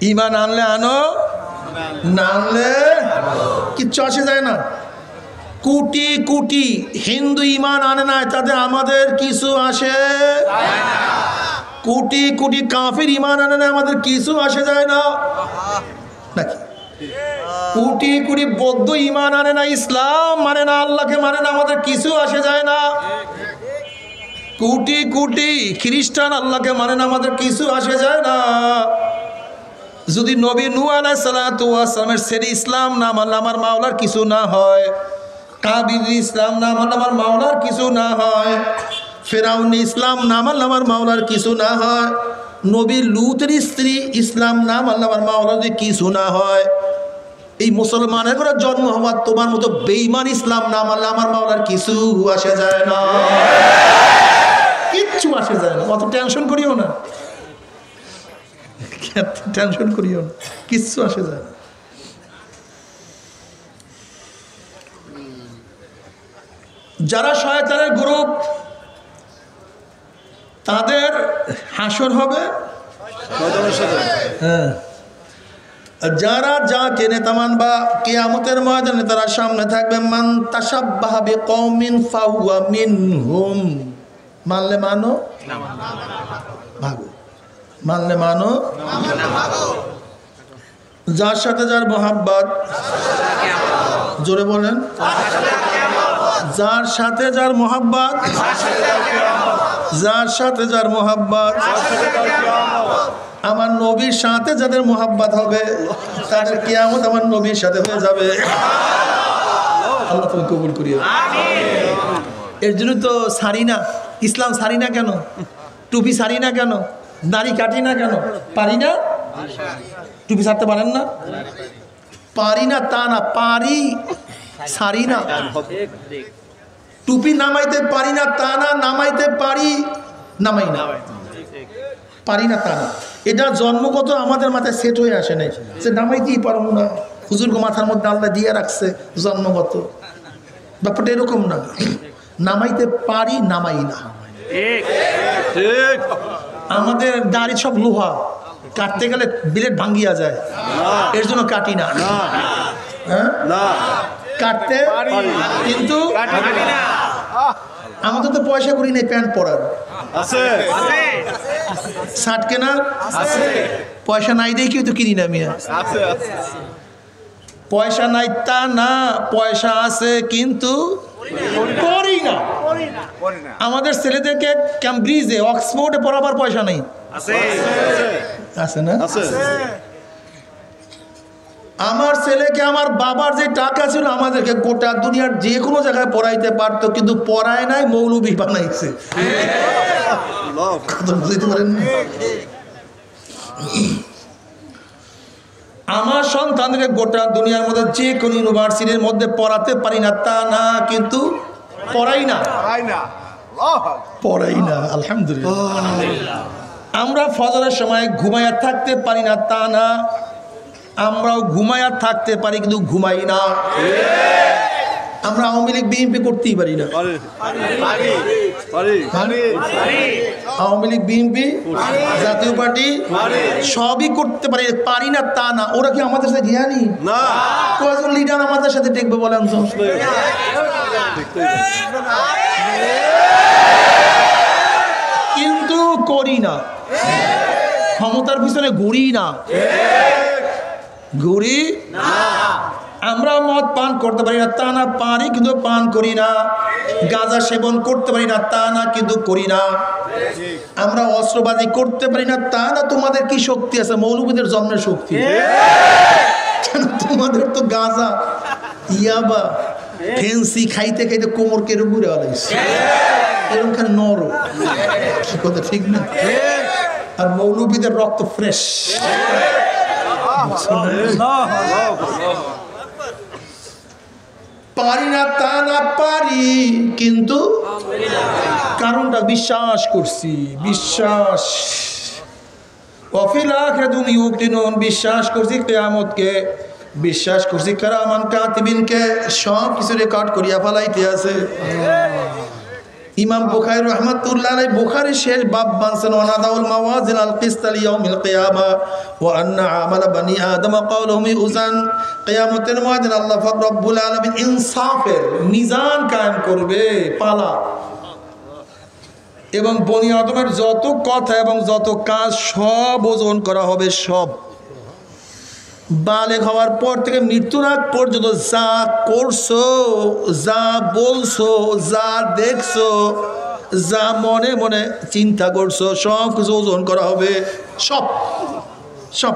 ঈমান আনলে আনো, না আনলে কিচ্ছু আসে যায় না। কোটি কোটি হিন্দু ঈমান আনে না, তাতে আমাদের কিছু আসে। কোটি কোটি কাফির ঈমান আনে না, আমাদের কিছু আসে যায় না নাকি? কোটি কোটি বৌদ্ধ ঈমান আনে না, ইসলাম মানে না, আল্লাহকে মানে না, আমাদের কিছু আসে যায় না। কোটি কোটি খ্রিস্টান আল্লাহকে মানে না, আমাদের কিছু আসে যায় না। যদি নবী নূহ আলাইহিস সালাতু ওয়াস সালামের ছেলে ইসলাম না মানলে আমার মাওলার কিছু না হয়, কাবিল ইসলাম না মানলে আমার মাওলার কিছু না হয়, ফেরাউন ইসলাম না মানলে আমার মাওলার কিছু না হয়, নবী লূতের স্ত্রী ইসলাম না মানলে আমার মাওলার যদি কিছু না হয়, এই মুসলমানের করে জন্ম হওয়া তোমার মতো বেঈমান ইসলাম না মানলে আমার মাওলার কিছু আসে যায় না, কিচ্ছু আসে যায় না। অত টেনশন করিও না, টেনশন করিও না, কিচ্ছু আসে যায় না। যারা শয়তানের গ্রুপ, তাদের হাসর হবে হ্যাঁ। যারা যা নেতা মানবা কিয়ামতের ময়দানে তারা সামনে থাকবে। মান তাশাব্বাহা বিকওমিন ফাহুয়া মিনহুম, মানলে মানো, ভাগো, মানলে মানো, যার সাথে যার মোহাব্বত, জোরে বলেন, যার সাথে যার মোহাব্বত, যার সাথে যার মোহাব্বত, আমার নবীর সাথে যাদের মোহাব্বত হবে তাদের কিয়ামত আমার নবীর সাথে হয়ে যাবে। আল্লাহ তুমি কবুল করিও। এর জন্য তো সারি না, ইসলাম সারি না কেন, টুপি সারি না কেন, দাড়ি কাটি না কেন? পারি না? টুপি ছাড়তে পারেন না? পারি না তা না, পারি, সারি না। টুপি নামাইতে পারি না তা না, নামাইতে পারি, নামাই না। পারি না তা না, এটা জন্মগত আমাদের মাথায় সেট হয়ে আসে নাই যে নামাইতেই পারবো না, হুজুরকে মাথার মধ্যে আল্লাহ দিয়ে রাখছে জন্মগত। ব্যাপারটা এরকম না, নামাইতে পারি, নামাই না। আমাদের দাড়ি সব লোহা, কাটতে গেলে ব্লেড ভাঙ্গিয়া যায়, এর জন্য কাটি না। হ্যাঁ, কাটতে কিন্তু আমাদের তো পয়সা করি নাই প্যান্ট পরার, শার্ট কেনার পয়সা নাই দেখি তো কিনি না। মিয়া পয়সা নাই তা না, পয়সা আছে কিন্তু করি না। আমাদের ছেলেদেরকে ক্যামব্রিজে, অক্সফোর্ডে পড়াবার পয়সা নেই, আছে না? আমার ছেলেকে আমার বাবার যে টাকা ছিল আমাদেরকে গোটা দুনিয়ার যে কোনো জায়গায় পড়াইতে পারতো, কিন্তু পড়ায় নাই, মৌলবি বানাইছে। বুঝতে পারেন না? আমার সন্তানকে গোটা দুনিয়ার মধ্যে যে কোনো ইউনিভার্সিটির মধ্যে পড়াতে পারি না তা না, কিন্তু পড়াই না, পড়াই না। আলহামদুলিল্লাহ। আমরা ফজরের সময় ঘুমাইয়া থাকতে পারি না তা না, আমরাও ঘুমাইয়া থাকতে পারি কিন্তু ঘুমাই না। আমরা আওয়ামী লীগ বিএনপি করতেই পারি না, আওয়ামী লীগ বিএনপি জাতীয় পার্টি সবই করতে পারি, পারি না তা না। ওরা কি আমাদের সাথে জ্ঞানী না? কয়জন লিডার আমাদের সাথে দেখবে বলেন তো? কিন্তু করি না, ক্ষমতার পিছনে ঘুরি না, ঘুরি না। আমরা মদ পান করতে পারি না তা না, পারি কিন্তু পান করি না। গাঁজা সেবন করতে পারি না তা না, কিন্তু করি না। আমরা অস্ত্রবাজি করতে পারি না তা না। তোমাদের কি শক্তি আছে? মৌলবীদের জন্মের শক্তি। তোমাদের তো গাঁজা, ইয়াবা, ফেন্সি খাইতে খাইতে কোমর কেড়ে ঘুরে আলাইছে, এরকম খান নর, কথা ঠিক না? আর মৌলবীদের রক্ত ফ্রেশ। পারি না তা না, পারি কিন্তু কারণটা বিশ্বাস করছি, বিশ্বাস। বিশ্বাস করছি কিয়ামতকে, বিশ্বাস করছি কিরামান কাতিবিনকে, সব কিছু রেকর্ড করিয়া ফেলাইতে আছে। ইমাম বুখারী রাহমাতুল্লাহ আলাইহি বুখারী শেষ বাব বানছেন ওয়ানাদাউল মাওয়াজিন আল কিসত লিয়াউমিল কিয়ামা ওয়া আন্না আমাল বানি আদম কাওলুহুম ইউজান। কিয়ামতের ময়দানে আল্লাহ পাক রব্বুল আলামিন ইনসাফের মিজান কায়েম করবে, পালা, এবং বনি আদমের যত কথা এবং যত কাজ সব ওজন করা হবে। সব বালেগ হওয়ার পর থেকে মৃত্যুর আগ পর্যন্ত যা করছো, যা বলছো, যা দেখছো, যা মনে মনে চিন্তা করছো, সব কিছু ওজন করা হবে। সব সব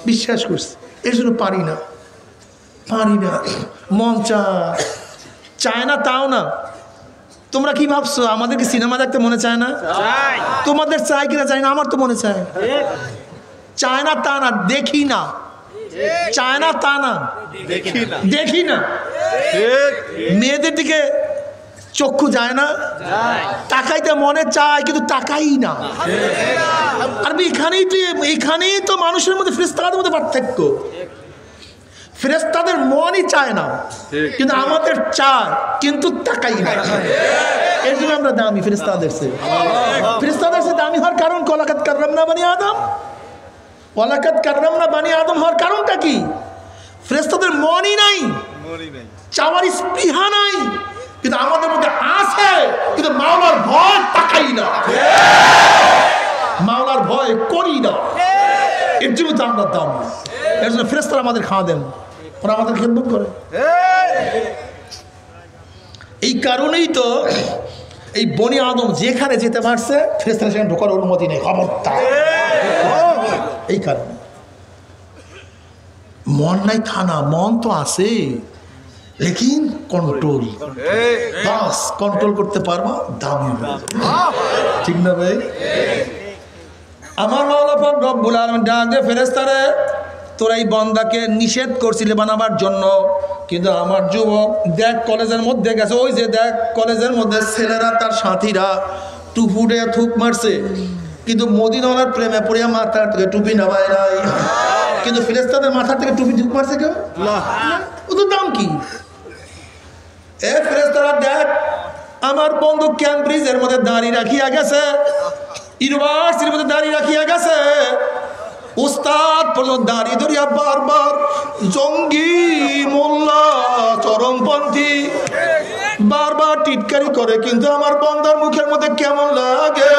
বিশ্বাস করছি, এর জন্য পারি না, পারি না। মন চায় না তাও না। তোমরা কি ভাবছো আমাদেরকে সিনেমা দেখতে মনে চায় না? তোমাদের চায় কিনা চায় না, আমার তো মনে চায়। চায় না তা না, দেখি না। চায় না তা না, দেখি না। মেয়েদের দিকে চক্ষু যায় না, তাকাইতে মনে চায় কিন্তু তাকাই না। আর এখানেই তো মানুষের মধ্যে ফেরেশতাদের মধ্যে পার্থক্য। ফেরেশতাদের মনই চায় না, কিন্তু আমাদের চায় কিন্তু তাকাই না। এর জন্য আমরা দামি ফেরেশতাদের চেয়ে। ফেরেশতাদের চেয়ে দামি হওয়ার কারণ ওয়ালাকাদ কাররামনা বানি আদম, ওয়ালাকাদ কাররামনা বানি আদম হওয়ার কারণটা কি? ফেরেশতাদের মনই নাই, চাওয়ার স্পৃহা নাই, কিন্তু আমাদের মধ্যে আছে, কিন্তু মাওলার ভয় তাকাই না, মাওলার ভয় করি না। এর জন্য তো আমরা দাম। এর জন্য ফেরেশতারা আমাদের খাওয়া দেন, ওরা আমাদের খেদমত করে। এই কারণেই তো এই বনি আদম যেখানে যেতে পারছে ফেরেশতারা সেখানে ঢোকার অনুমতি নেই, খবরদার। এই কারণে মন নাই থানা, মন তো আছে, লেকিন কন্ট্রোল, বাস কন্ট্রোল করতে পারবা দামি, ঠিক না ভাই? আমার মাওলা পাক রব্বুল আলামিন ডাক দিয়ে ফেরেশতারে, তোরা এই বান্দাকে নিষেধ করছিলে বানাবার জন্য, কিন্তু আমার যুবক দেখ কলেজের মধ্যে গেছে, ওই যে দেখ কলেজের মধ্যে ছেলেরা তার সাথীরা টুপুডে থুক মারছে, কিন্তু মদিনাওয়ালার প্রেমে পড়িয়া মাথার থেকে টুপি নামায় নাই। কিন্তু ফেরেশতাদের মাথার থেকে টুপি থুক মারছে কেউ? ওদের দাম কি? এ ফেরেশতারা দেখ, আমার বন্ধু ক্যামব্রিজের মধ্যে দাঁড়িয়ে রাখিয়া গেছে, ইউনিভার্সিটির মধ্যে দাঁড়িয়ে রাখিয়া গেছে, উস্তাদ পর্যন্ত দাঁড়িয়ে ধরিয়া বারবার জঙ্গি, মোল্লা, চরমপন্থী বারবার টিটকারি করে, কিন্তু আমার বন্দার মুখের মধ্যে কেমন লাগে,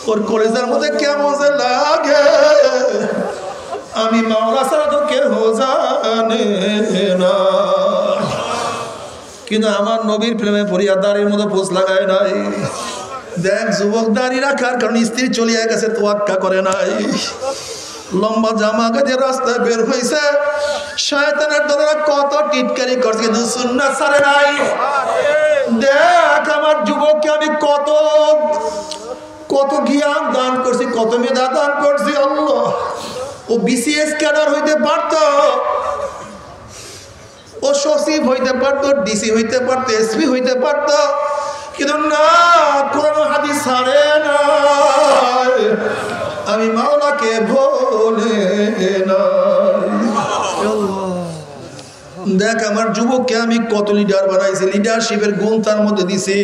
ওর কলেজের মধ্যে কেমন যে লাগে, আমি মাওলা ছাড়া তো কেউ জানে না। কিন্তু আমার নবীর প্রেমে পড়িয়া দাড়ির মধ্যে পোষ লাগায় নাই। দেখ যুবক, দাড়ি রাখার কারণে স্ত্রী চলিয়া গেছে, তোয়াক্কা করে নাই, লম্বা জামা গায়ে রাস্তায় বের হয়েছে, শয়তানের দলেরা কত টিটকারি করছে, কিন্তু সুন্নাত ছাড়ে নাই। দেখ আমার যুবককে আমি কত কত জ্ঞান দান করছি, কত মেধা দান করছি। আল্লাহ, ও বিসিএস ক্যাডার হইতে পারত, ও সচিব হইতে পারত, ডিসি হইতে পারত, এসপি হইতে পারত, কিন্তু না, কোরআন হাদিস ছাড়ে না। আমি মাওলাকে ভুলে না। দেখ আমার যুবককে আমি কত লিডার বানাইছি, লিডারশিপের গুণ তার মধ্যে দিছি,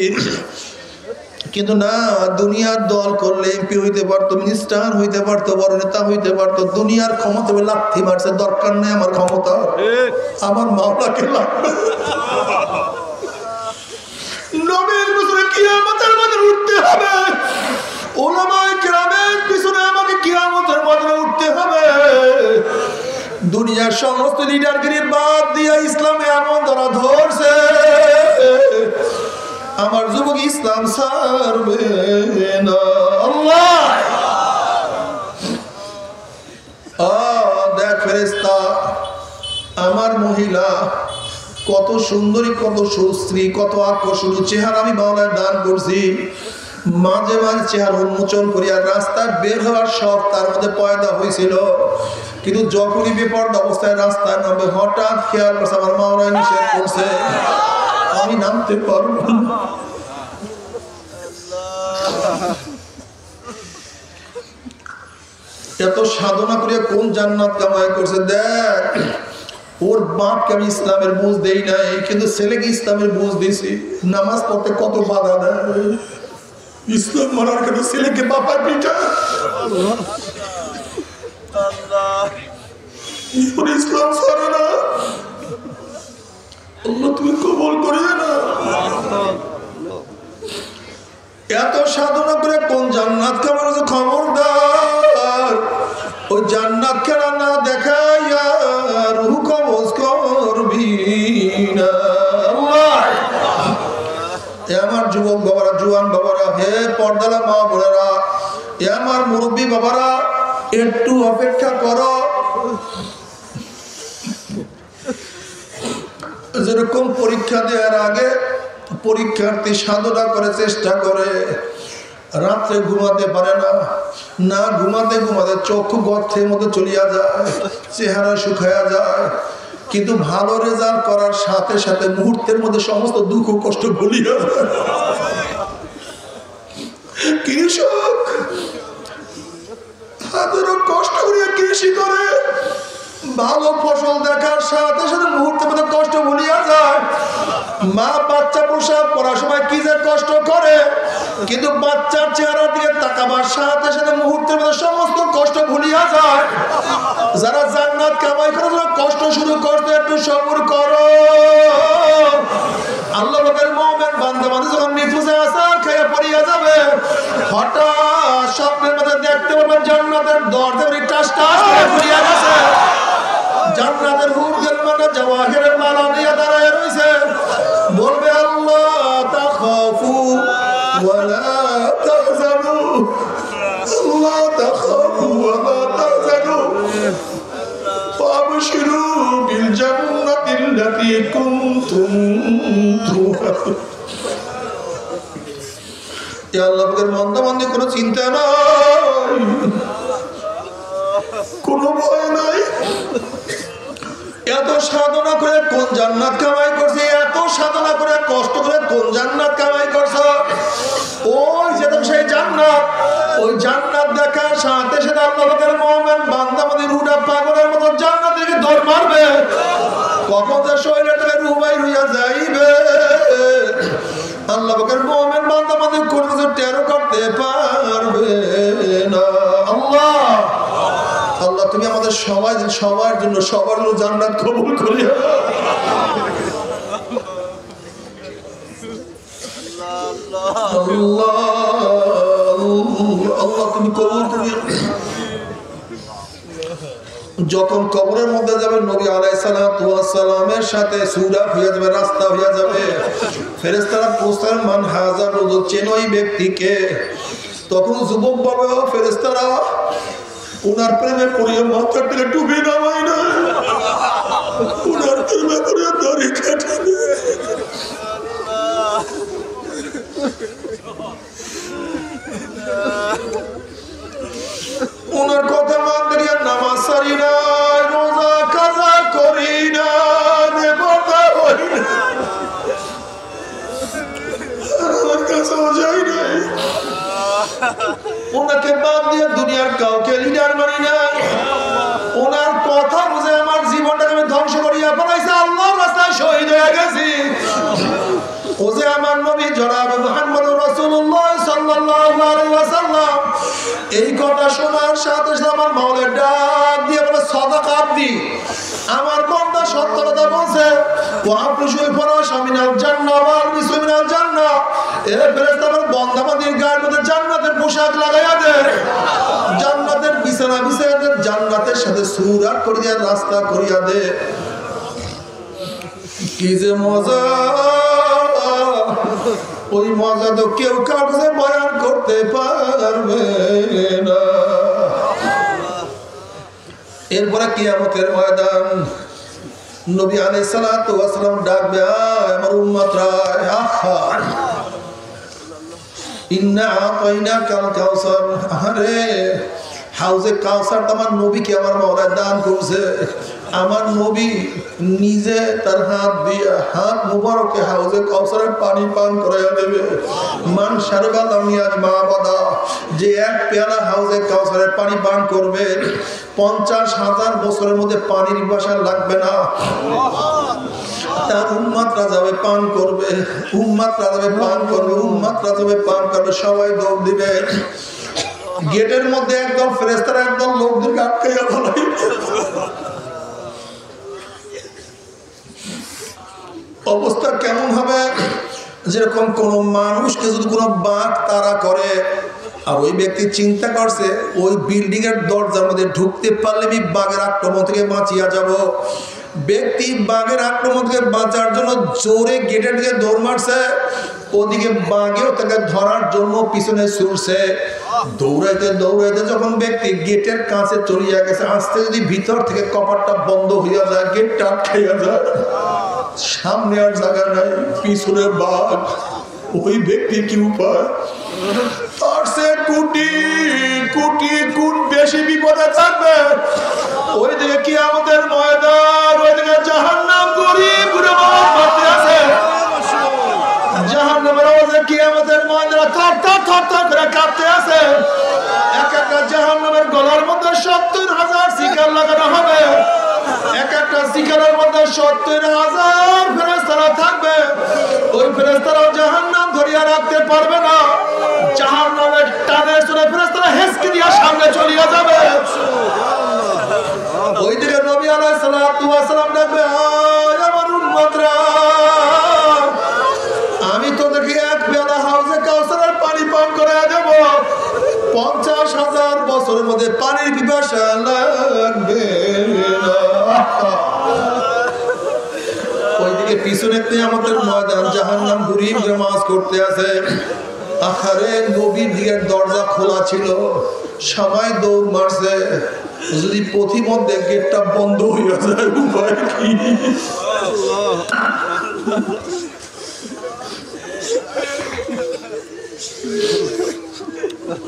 কিন্তু না, দুনিয়ার দল করলে এমপি হইতে পারতো, মিনিস্টার হইতে পারতো, বড় নেতা হইতে পারতো, দুনিয়ার ক্ষমতা লাথি মারছে, দরকার নেই আমার ক্ষমতা, আমার মাওলাকে লাগবে। নবীর পিছনে কিয়ামতের মাঠে উঠতে হবে, উলামায়ে কেরামের পিছনে আমাকে কিয়ামতের মাঠে উঠতে হবে। দুনিয়ার সমস্ত লিডারগিরি বাদ দিয়ে ইসলামে এমন ধরা ধরছে, আমার যুবক ইসলাম ছাড়বে না। আল্লাহ, দেখ ফেরেশতা, আমার মহিলা কত সুন্দরী, কত সুশ্রী, কত আকর্ষণীয় চেহারা আমি মাওলার দান করছি। মাঝে মাঝে চেহারা উন্মোচন করিয়া রাস্তায় বের হওয়ার শখ তার মধ্যে পয়দা হয়েছিল, কিন্তু যখনই বেপরদা অবস্থায় রাস্তায় নামবে, হঠাৎ খেয়াল করছে আমার মাওলা নিষেধ করছে, আমি নামতে পারবো না। এত সাধনা করিয়া কোন জান্নাত কামাই করছে। দেখ, ওর বাপকে আমি ইসলামের বুঝ দেই নাই, কিন্তু ছেলেকে ইসলামের বুঝ দিছি। নামাজ পড়তে কত বাধা দেয়, ইসলাম মানার কেন ছেলেকে বাপা পিঠা, ইসলাম ছাড়ে না। আল্লাহ তুমি কবুল করিয়ে না। এত সাধনা করে কোন জান্নাত কামার খবরদার, ওই জান্নাত খেলা না দেখাইয়া রূহ কবজ করবি না। আমার যুবক বাবারা, জুয়ান বাবারা, হে পর্দালা মা বোনেরা, আমার মুরব্বী বাবারা, একটু অপেক্ষা করো। যেরকম পরীক্ষা দেওয়ার আগে পরীক্ষার্থী সাধনা করে, চেষ্টা করে, রাত্রে ঘুমাতে পারে না, না ঘুমাতে ঘুমাতে চক্ষু গর্তের মধ্যে চলিয়া যায়, চেহারা শুকায়া যায়, কিন্তু ভালো রেজাল্ট করার সাথে সাথে মুহূর্তের মধ্যে সমস্ত দুঃখ কষ্ট ভুলিয়া যায়। কৃষক হাজারো কষ্ট করিয়া কৃষি করে, ভালো ফসল দেখার সাথে সাথে মুহূর্তের মধ্যে কষ্ট ভুলিয়া যায়। মা বাচ্চা প্রসব করার সময় কি যে কষ্ট করে, কিন্তু বাচ্চার চেহারা দিকে তাকাবার সাথে সাথে মুহূর্তের মধ্যে সমস্ত কষ্ট ভুলিয়া যায়। যারা জান্নাত কামাই করে, যারা কষ্ট শুরু করতে, একটু সবর করো। আল্লাহ পাকের মুমিন বান্দা মানে যখন মৃত্যুতে আসার খেয়ে পড়িয়া যাবে, হঠাৎ স্বপ্নের মধ্যে দেখতে পাবেন জান্নাতের দরজা টাস টাস করে খুলিয়া গেছে, জান্নাতের হুরদের মানে জওয়াহিরের মালা নিয়ে দাঁড়ায় রয়েছে, বলবে আল্লাহ ওয়ালা তাহজানু লা তাখাফু ওয়ালা তাহজানু ওয়াবশিরু বিল জান্নাতিল্লাতী কুনতুম তুআদুন। ইয়া আল্লাহ পাকের বান্দা-বান্দি কোনো চিন্তা নাই, কোনো ভয় নাই। এত সাধনা করে কোন জান্নাত কামাই করছে, এত সাধনা করে কষ্ট করে কোন জান্নাত কামাই করছ, ওই যে সেই জান্নাত, ওই জান্নাত দেখার সাথে সাথে আল্লাহ পাকের মুমিন বান্দা-বান্দি রুহটা পাগলের মতো জান্নাত থেকে দৌড় মারবে। কখন যে শরীরে থেকে রুহ বাইর হইয়া যাইবে, আল্লাহ পাকের মুমিন বান্দা-বান্দি কোনো কিছু টেরও করতে পারবে না। আল্লাহ আল্লাহ তুমি আমাদের সবার জন্য সবার জন্য জান্নাত কবুল করিও। আল্লাহ আল্লাহ তুমি কবুল করিও। যখন কবরের মধ্যে যাবে নবী আলাইহিস সালাতু ওয়াস সালামের সাথে সুরা হয়ে যাবে, রাস্তা হয়ে যাবে, ফেরেশতারা প্রশ্ন মান হাযা রজুল, চেনো এই ব্যক্তিকে? তখন যুবক বলবে ও ফেরেশতারা উনার প্রেমে পড়িয়ে মাথার থেকে টুপি নামাই না, উনার প্রেমে পড়িয়ে দাড়ি কাটি না, উনার কথা মানতে গিয়ে নামাজ সারি না, রোজা কাজা করি না, নেবতা হই না, আমার কাছেও যাই না, ওনাকে বাদ দিয়ে দুনিয়ার কাউকে লিডার মানি নাই, ওনার কথা বুঝে আমার জীবনটাকে আমি ধ্বংস করিয়া ফেলাইছি, আল্লাহর রাস্তায় শহীদ হয়ে গেছি। ও যে আমার নবী জনাব মুহাম্মদুর রাসূলুল্লাহ সাল্লাল্লাহু আলাইহি ওয়াসাল্লাম, এই কথা শোনার সাথে সাথে আমার মাওলার ডাক দিয়ে বলে সাদাকা আব্দি, আমার বান্দা সত্য কথা বলছে। ওয়া আফরুশুল ফরাশ মিনাল জান্নাহ ওয়া আলবিসু মিনাল জান্নাহ, এ ফেরেশতা আমার বান্দা-বান্দির গায়ের মধ্যে জান্নাতের পোশাক লাগাইয়া দে, জান্নাতের বিছানা বিছাইয়া দে, জান্নাতের সাথে সুরাত করিয়া রাস্তা করিয়া দে। কি যে মজা, ওই মজা তো কেউ কাউকে বয়ান করতে পারবে না। এরপরে কিয়ামতের ময়দান, নবী আলাইহিস সালাতু ওয়াস সালাম ডাকবে আমার উম্মতরা, আহা ইন্না আতাইনাকাল কাউসার, আরে হাউজে কাউসার তো আমার নবীকে আমার মাওলা দান করছে। আমার নবী নিজে তার হাত দিয়ে হাত মুবারকে হাউজে কাউসারের পানি পান করাইয়া দেবে। মান শারবা লাম ইয়াজমা বাদা, যে এক পেয়ালা হাউজে কাউসারের পানি পান করবে 50,000 বছরের মধ্যে পানির পিপাসা লাগবে না। তার উম্মতরা যাবে পান করবে, উম্মতরা যাবে পান করবে, উম্মতরা যাবে পান করবে, সবাই দৌড় দিবে। গেটের মধ্যে একদল ফেরেশতারা একদল লোকদেরকে আটকাইয়া ফেলাই। অবস্থা কেমন হবে, যেরকম কোন মানুষকে যদি কোনো বাঘ তাড়া করে, আর ওই ব্যক্তি চিন্তা করছে ওই বিল্ডিং এর দরজার মধ্যে ঢুকতে পারলে আমি বাঘের আক্রমণ থেকে বাঁচিয়া যাব। ব্যক্তি বাঘের আক্রমণ থেকে বাঁচার জন্য জোরে গেটের দিকে দৌড় মারছে, ওদিকে বাঘেও তাকে ধরার জন্য পিছনে ছুটছে। দৌড়াইতে দৌড়াইতে যখন ব্যক্তি গেটের কাছে চলিয়া গেছে, আস্তে যদি ভিতর থেকে কপাটটা বন্ধ হইয়া যায়, গেটটা আটকাইয়া যায়, সামনে আর জায়গা নাই, পিছনে বাঘ, ওই ব্যক্তি কি উপায়? তার সে কোটি কোটি গুণ বেশি বিপদে থাকবে। ওইদিকে কিয়ামতের ময়দান, ওইদিকে জাহান্নাম গরিব ঘুরে মারতে আছে, জাহান্নামের আওয়াজে কিয়ামতের ময়দান থর থর থর থর করে কাঁপতে আছে। এক একটা জাহান্নামের গলার মধ্যে 70,000 শিকার লাগানো হবে, এক একটা শিকারের মধ্যে 70,000 ফেরেশতারা থাকবে। ওই ফেরেশতারাও জাহান্নাম ধরিয়া রাখতে পারবে না, জাহান্নামের টানে চলে ফেরেশতারা হেসকে দিয়া সামনে চলিয়া যাবে। ওইদিকে নবী আলাইহিস সালাতু ওয়াস সালাম ডাকবে, আমার উম্মতরা, আমি তোদেরকে এক পেয়ালা হাউজে কাউসারের পানি পান করাইয়া দেব, 50,000 বছরের মধ্যে পানির পিপাসা লাগবে না। ওইদিকে পিছনে আমাদের ময়দান, জাহান্নাম গরিব নামাজ করতে আছে, আখারে নবীর দিকের দরজা খোলা ছিল, সবাই দৌড় মারছে। যদি পথিমধ্যে গেটটা বন্ধ হয়ে যায় উপায় কি?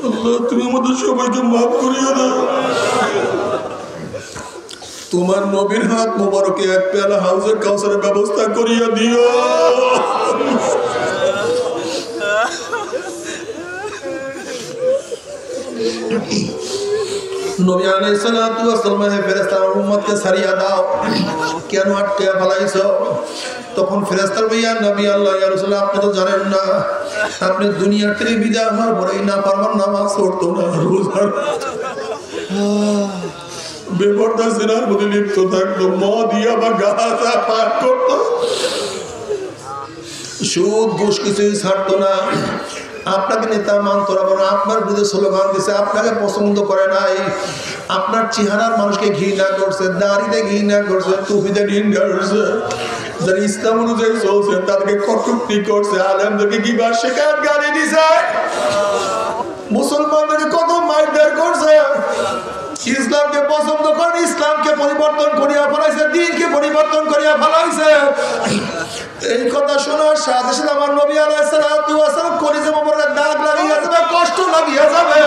আল্লাহ তুমি আমাদের সবাইকে মাফ করিয়ে দাও। তোমার নবীর হাত মোবারকে এক পেয়ালা হাউজের কাউসারের ব্যবস্থা করিয়া দিও। নবী আলাইহিস সালাতু ওয়াস সালাম ফেরেশতার উম্মতকে ছাড়িয়া দাও, কেন আটকে ফেলাইছো? তখন ফেরেশতার ভাইয়া নবী আল্লাহ ইয়া রাসূলুল্লাহ আপনি তো জানেন না, আপনি দুনিয়ার থেকে বিদায় হওয়ার পরেই না পারমান নামাজ পড়তো না, রোজা বেপরদা জিনার মধ্যে লিপ্ত থাকতো, মদ ইয়াবা গাঁজা পান করতো, সুদ ঘুষ কিছুই ছাড়তো না। আপনাকে নেতা মানতো না, বরং আপনার বিরুদ্ধে স্লোগান দিছে, আপনাকে পছন্দ করে নাই, আপনার চেহারার মানুষকে ঘৃণা করছে, দাড়িতে ঘৃণা করছে, টুপিতে ঘৃণা করছে, যারা ইসলাম অনুযায়ী চলছে তাদেরকে কটূক্তি করছে, আলেমদেরকে কিবার শেখাত গালি দিছে, মুসলমানদেরকে কত মারধর করছে। ইসলামকে পছন্দ করে ইসলামকে পরিবর্তন করিয়া ফেলাইছে, দ্বীনকে পরিবর্তন করিয়া ফেলাইছে। এই কথা শোনার সাথে সাথে আমার নবী আলাইহিস সালাতু ওয়াস সালাম কলিজা মোবারকে দাগ লাগিয়ে যাবে, কষ্ট লাগিয়ে যাবে।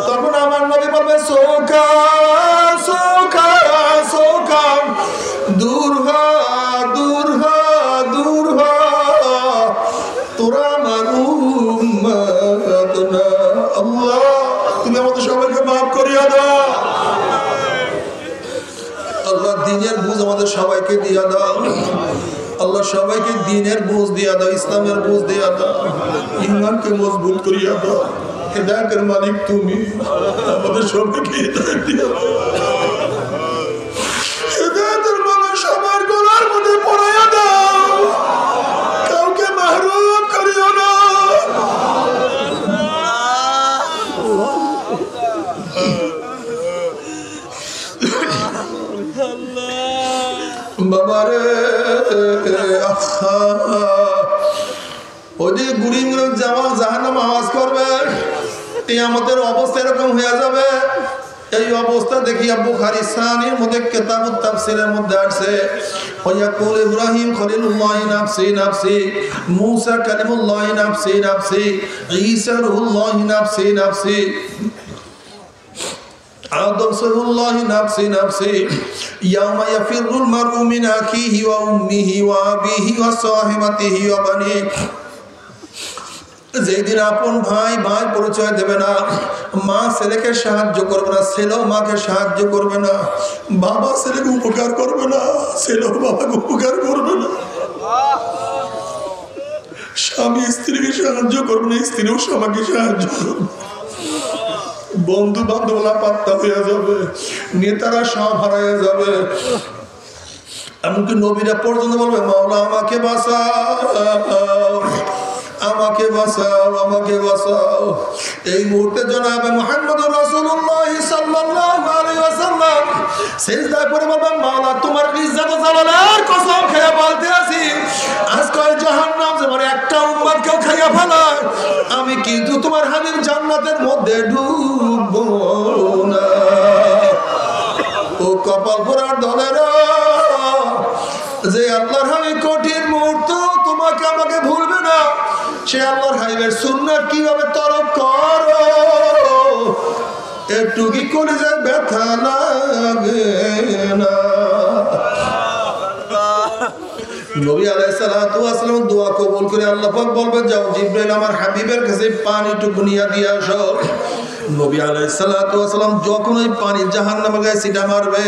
তখন আমার নবী বলবে সোকা সোকা সোকা, দূর হ দূর হ দূর হ, তোরা আমার উম্মত না। আল্লাহ তুমি আমাদের সবাইকে মাফ করিয়া দাও। আল্লাহ দ্বীনের বুঝ আমাদের সবাইকে দিয়া দাও। আল্লাহ সবাইকে দ্বীনের বুঝ দিয়া দাও, ইসলামের বুঝ দিয়া দাও, ঈমানকে মজবুত করিয়া দাও। হেদায়েতের মালিক তুমি, আমাদের সবাইকে হেদায়েত দিয়া দাও। হেদায়েতের মালা সবার গলার মধ্যে পড়াইয়া দাও, কাউকে মাহরুম করিও না। বাবারে ওই গুড়িগুলো জাহান্নাম আওয়াজ করবে, কিয়ামতের অবস্থা এরকম হয়ে যাবে। এই অবস্থা দেখিয়া বুখারী সানির মধ্যে কিতাবুত তাফসীরের মধ্যে আছে, ওয়ায়াকুল ইব্রাহিম খলিলুল্লাহ নাফসি নাফসি, মূসা কালিমুল্লাহ নাফসি নাফসি, ঈসা রূহুল্লাহ নাফসি নাফসি, আদম সরুল্লাহ নাফসি নাফসি, ইয়াউমা ইয়াফিরুল মারউ মিন আখিহি ওয়া উম্মিহি ওয়া আবিহি ওয়া সাহিবাতিহি ওয়া বানিহি। যেদিন আপন ভাই ভাই পরিচয় দেবে না, মা ছেলেকে সাহায্য করবে না, ছেলেও মাকে সাহায্য করবে না, বাবা ছেলেকে উপকার করবে না, ছেলেও বাবাকে উপকার করবে না, স্বামী স্ত্রীকে সাহায্য করবে না, স্ত্রীও স্বামীকে সাহায্য করবে, বন্ধু বান্ধবরা পাত্তা হয়ে যাবে, নেতারা সব হারাইয়া যাবে। এমনকি নবীরা পর্যন্ত বলবে মাওলা আমাকে বাঁচাও, আমাকে বাঁচাও, আমাকে বাঁচাও। এই মুহূর্তে জনাবে মুহাম্মদুর রাসূলুল্লাহ সাল্লাল্লাহু আলাইহি ওয়াসাল্লাম সিজদায় পড়ে বলবেন মাওলা তোমার ইজ্জত ও জালালের কসম খেয়ে বলতে আছি, আজকে জাহান্নাম যেমন একটা উম্মতকেও খাইয়া ফেলায়, আমি কিন্তু তোমার হাবিব জান্নাতের মধ্যে ডুববো না। ও কপাল পোড়ার দলেরা, যে আল্লাহর হাবিব কঠিন মুহূর্ত তোমাকে আমাকে ভুলবে না, সে আল্লাহর হাবিবের সুন্নাত কিভাবে তরক করো, একটু কি কলিজায় ব্যথা লাগে না? নবী আলাইহিস সালাতু ওয়াস সালাম দোয়া কবুল করে আল্লাহ পাক বলবেন যাও জিবরাইল আমার হাবিবের কাছে পানিটুকু নিয়ে দিয়ে আসো। নবী আলাইহিস সালাতু ওয়াস সালাম যখন ওই পানি জাহান্নামের গায়ে ছিটা মারবে,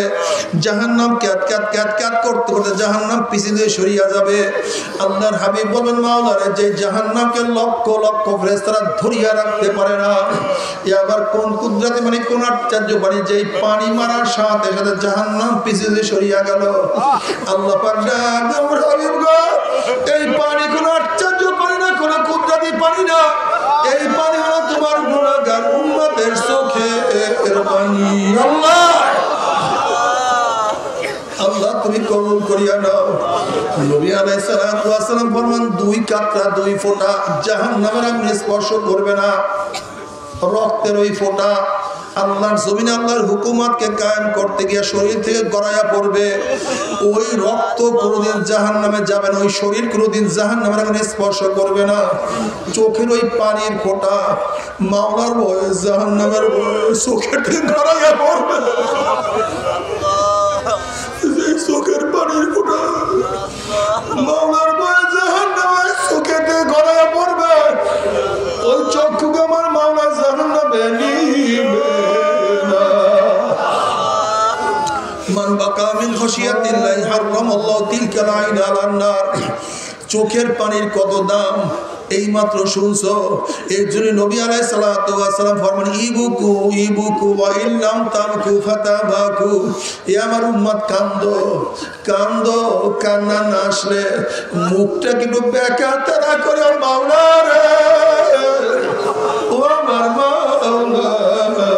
জাহান্নাম ক্যাত ক্যাত ক্যাত ক্যাত করতে করতে জাহান্নাম পিছে দিয়ে সরিয়া যাবে। আল্লাহর হাবিব বলবেন মাওলারে যে জাহান্নামকে লক্ষ লক্ষ ফেরেশতারা ধরিয়া রাখতে পারে না, এ আবার কোন কুদরতে মানে কোন আশ্চর্য পানি, যেই পানি মারার সাথে সাথে জাহান্নাম পিছে দিয়ে সরিয়া গেল। আল্লাহ পাক ডাক আমার হাবিব গো, এই পানি কোন আশ্চর্য পানি না, কোন কুদরতি পানি না, এই পানি হলো তোমার গুনাহগার উম্মতের চোখের পানি। আল্লাহ আল্লাহ তুমি কবুল করিয়া নাও। নবী নবী আলাইহিস সালাতু ওয়াস সালাম ফরমান দুই কাতরা দুই ফোঁটা জাহান্নামের আগুন স্পর্শ করবে না। রক্তের ওই ফোঁটা আল্লাহর জমিনে আল্লাহর হুকুমতকে কায়েম করতে গিয়ে শরীর থেকে গড়াইয়া পড়বে। ওই রক্ত কোনোদিন জাহান্নামে যাবে না, ওই শরীর কোনোদিন জাহান্নামের আগুন স্পর্শ করবে না। চোখের ওই পানির ফোঁটা মাওলার ভয়ে জাহান্নামের ভয়ে চোখের থেকে গড়াইয়া পড়বে। চোখের পানির ফোঁটা মাওলার ভয়ে জাহান্নামের চোখের থেকে গড়াইয়া পড়বে। ওই চক্ষুকে আমার মাওলা জাহান্নামে নিবে না। মান বাকা মিন খাশিয়াতিল্লাহি হারামাল্লাহু তিলকাল আইন আলান নার। চোখের পানির কত দাম এই মাত্র শুনছো। এর জন্য নবী আলাইহিস সালাতু ওয়াস সালাম ফরমান ইবুকু ইবুকু ওয়া ইল্লাম তাবকু ফাতাবাকু। এ আমার উম্মত কান্দো কান্দো, কান্না না আসলে মুখটা কিন্তু বেকা তারা করে মাওলা রে, ও আমার মাওলা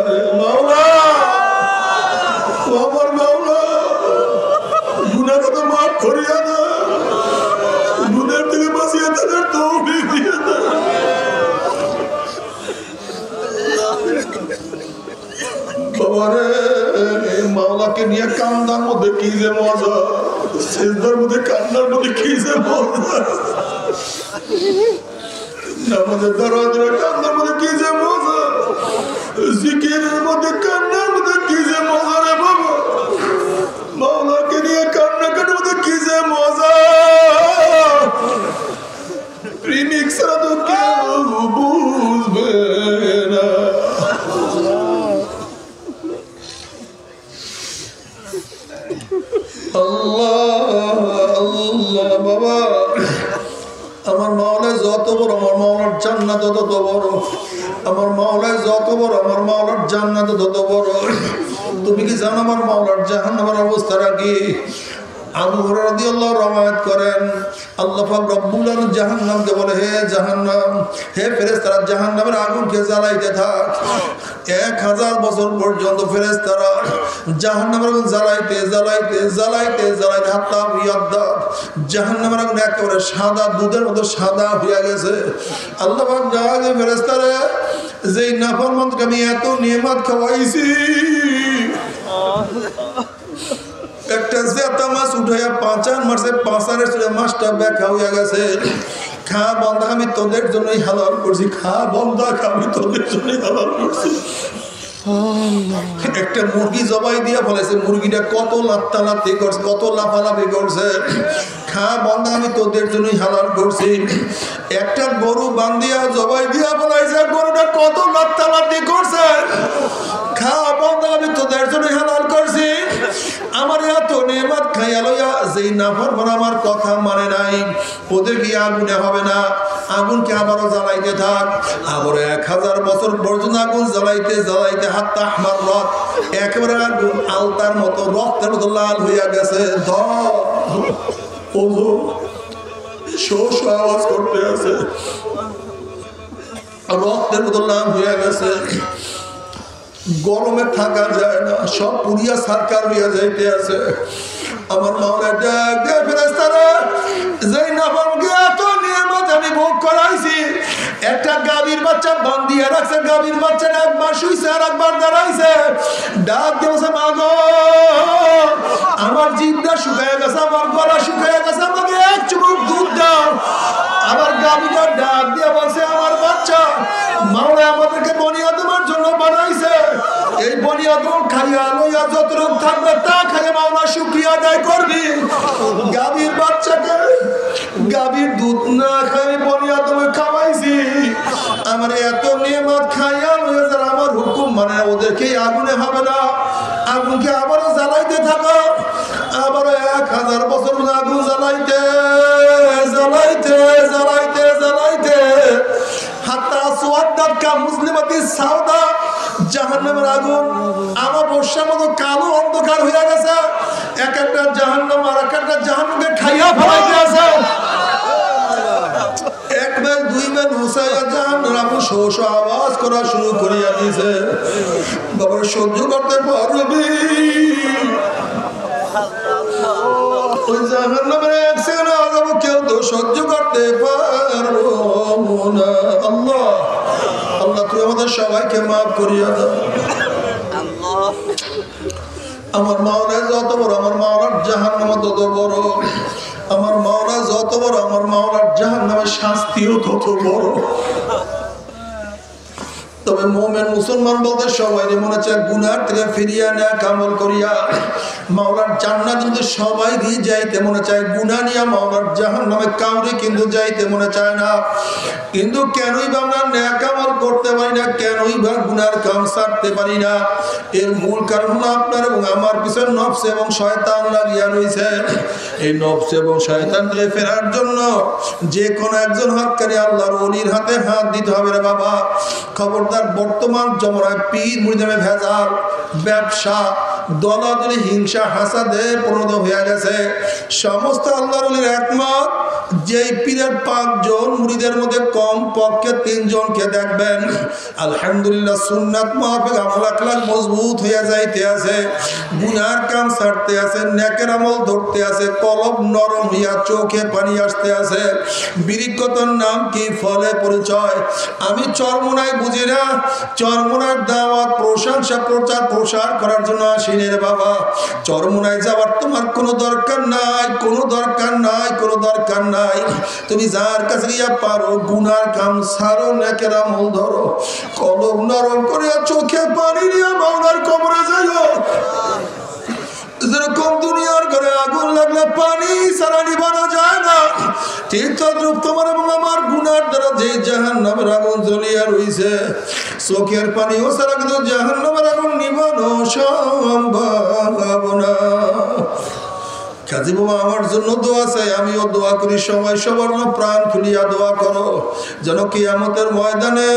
রে, মাওলা ও আমার মাওলা, গুনাহ তো মাফ করিয়া না, গুনাহ থেকে বাঁচিয়ে তাদের তৌফিক দিয়ে দাও। বাবারে মাওলাকে নিয়ে কান্দার মধ্যে কি যে মজা, সিজদার মধ্যে কান্নার মধ্যে কি যে মজা, নামাজের দরজায় কান্নার মধ্যে কি যে মজা, জিকিরের মধ্যে কান্নার মধ্যে কি যে মজা রে বাবা। মাওলাকে নিয়ে কান্নাকাটির মধ্যে কি যে মজা, প্রেমিক ছাড়া তো কেউ বুঝবে না। আল্লাহ আল্লাহ বাবা, আমার মাওলায় যত বড় আমার মাওলার জান্নাত তত বড়, আমার মাওলায় যত বড় আমার মাওলার জান্নাত তত বড়। তুমি কি জানো আমার মাওলার জাহান্নামের অবস্থাটা কি? আবু হুরায়রা রাদিয়াল্লাহু রওয়ায়াত করেন আল্লাহ পাক রব্বুল আলামিন জাহান্নামকে বলে, হে জাহান্নাম, হে ফেরেশতারা জাহান্নামের আগুনকে জ্বালাইতে থাক। 1000 বছর পর্যন্ত ফেরেশতারা জাহান্নামের আগুন জ্বালাইতে জ্বালাইতে জ্বালাইতে জ্বালাইতে হাত্তা বিয়াদ্দা, জাহান্নামের আগুন একেবারে সাদা দুধের মতো সাদা হয়ে গেছে। আল্লাহ পাক জাহান্নামের ফেরেশতারা যেই নাফরমানকে আমি এত নিয়ামত খাওয়াইছি, একটা জেতা মাছ উঠাইয়া পাঁচান মারছে, পাঁচানের চুলে মাছটা ব্যাখ্যা হইয়া গেছে। খা বন্ধা আমি তোদের জন্যই হালাল করছি, খা বন্ধা আমি তোদের জন্যই হালাল করছি। একটা মুরগি জবাই দিয়া ফেলেছে, মুরগিটা কত লাফালাফি করছে, কত লাফালাফি করছে, খা বন্ধা আমি তোদের জন্যই হালাল করছি। একটা গরু বান্ধিয়া জবাই দিয়া ফেলাইছে, গরুটা কত লাফালাফি করছে, খা বন্ধা আমি তোদের জন্যই হালাল করছি। আমার এত নেয়ামত খাইয়া লইয়া যেই নাফরমান আমার কথা মানে নাই, ওদের কি আগুনে হবে না? আগুনকে আবারও জ্বালাইতে থাক, আবারও 1000 বছর পর্যন্ত আগুন জ্বালাইতে জ্বালাইতে হাত্তা আমার রথ একেবারে আগুন আলতার মতো রক্তের মতো লাল হইয়া গেছে। আওয়াজ করতে আছে, রক্তের মতো লাল হইয়া গেছে। গরমে থাকা যায় না, সব পুরিয়া সরকার হইয়া যাইতে আছে। আমার মাওলা ডাক দে ফেরেশতারা, যেই নাফরমানকে এত নিয়ামত আমি ভোগ করাইছি, একটা গাভীর বাচ্চা বান্ধিয়া রাখছে, গাভীর বাচ্চা একবার শুইছে আর একবার দাঁড়াইছে, ডাক দেওয়া মাগো আমার জিভটা শুকায় গেছে, আমার গলা শুকায় গেছে, আমাকে এক চুমুক দুধ দাও। আমার গাভীটা ডাক দিয়ে বলছে, আমার বাচ্চা মাওলা আমাদেরকে বনি আদমের জন্য বানাইছে, এই বনি আদম খাইয়া লইয়া যতটুক থাকবে তা খাইয়া মাওলা শুকরিয়া আদায় করবি। গাভীর বাচ্চাকে গাভীর দুধ না খাই বনি আদমে খাওয়াইছি, আমার এত নিয়ামত খাইয়া লইয়া যারা আমার হুকুম মানে ওদেরকে আগুনে হবে না, আগুনকে আবারও জ্বালাইতে থাকো, আবারও 1000 বছর আগুন জ্বালাইতে জ্বালাইতে জ্বালাইতে জ্বালাইতে হাত্তা সুয়াদ্দাত কা মুসলিমাতি সাউদা, জাহান্নামের আগুন আমার বর্ষার মতো কালো অন্ধকার হয়ে গেছে। এক একটা জাহান্নাম আর এক একটা জাহান্নামকে খাইয়া ফেলাইতে আছে। এক বেল দুই বেল হুসাইয়া জাহান্নাম শোষ আওয়াজ করা শুরু করিয়া দিয়েছে। বাবা সহ্য করতে পারবি? ওই জাহান্নামের এক সেকেন্ড সহ্য করতে পারবো না। আল্লাহ আল্লাহ তুই আমাদের সবাইকে মাফ করিয়া দাও। আমার মাওলা যত বড়, আমার মাওলার জাহান্নাম তত বড়। আমার মাওলা যত বড়, আমার মাওলার জাহান্নামের শাস্তিও তত বড়। তবে মুমিন মুসলমান বলতে সবাই মনে চায় গুনার থেকে ফিরিয়া নেয়া কামল করিয়া মাওলার জান্নাত কিন্তু সবাই দিয়ে যাইতে মনে চায়, গুনাহ নিয়ে মাওলার জাহান্নামে কাউরে কিন্তু যাইতে মনে চায় না। কিন্তু কেনই বা আমরা নেয়া কামল করতে পারি না, কেনই বা গুনার কাম ছাড়তে পারি না? এর মূল কারণ হলো আপনার এবং আমার পিছনে নফস এবং শয়তান লাগিয়া রয়েছে। এই নফস এবং শয়তান থেকে ফেরার জন্য যে কোনো একজন হককারী আল্লাহর ওলির হাতে হাত দিতে হবে রে বাবা। খবরদার, বর্তমান জমানায় পীর মুরিদে ভেজাল, ব্যবসা, দলাদলি, হিংসা, হাসাদে পরিণত হয়ে গেছে। সমস্ত আল্লাহর ওলির একমত, যেই পীরের 5 জন মুরিদের মধ্যে কম পক্ষে 3 জনকে দেখবেন আলহামদুলিল্লাহ সুন্নাত মাফিক আমল আখলাক মজবুত হয়ে যাইতে আছে, গুনার কাম ছাড়তে আছে, নেকের আমল ধরতে আছে, কলব নরম হইয়া চোখে পানি আসতে আছে। বিরিক্কতার নাম কি, ফলে পরিচয়। আমি চরমোনাই বুঝি না, চরমোনার দাওয়াত প্রশংসা প্রচার প্রসার করার জন্য আসিনি রে বাবা। চরমোনায় যাওয়ার তোমার কোনো দরকার নাই, কোনো দরকার নাই, কোনো দরকার নাই। তুমি যার কাছে গিয়া পারো গুনার কাম ছাড়ো, নেকের আমল ধরো, কলব নরম করিয়া চোখে পানি নিয়ে মাওলার কবরে যাইও। যেরকম দুনিয়ার ঘরে আগুন লাগলে পানি ছাড়া নিভানো যায় না, ঠিক তদ্রূপ তোমার এবং আমার গুনার দ্বারা যে জাহান্নামের আগুন জ্বলিয়া রইছে, চোখের পানিও ছাড়া কিন্তু জাহান্নামের আগুন নিভানো সম্ভব না। কাজী বাবা আমার জন্য দোয়া চাই, আমিও দোয়া করি, সবাই সবার প্রাণ খুলিয়া দোয়া করো যেন কিয়ামতের ময়দানে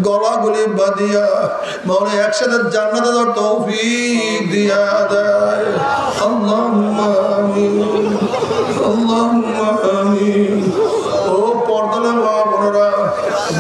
গলাগুলি বাঁধিয়া মাওলা একসাথে জান্নাতে যাওয়ার তৌফিক দিয়া দেয়। আল্লাহুম্মা আমিন, আল্লাহুম্মা আমিন। ও পর্দার মা বোনেরা,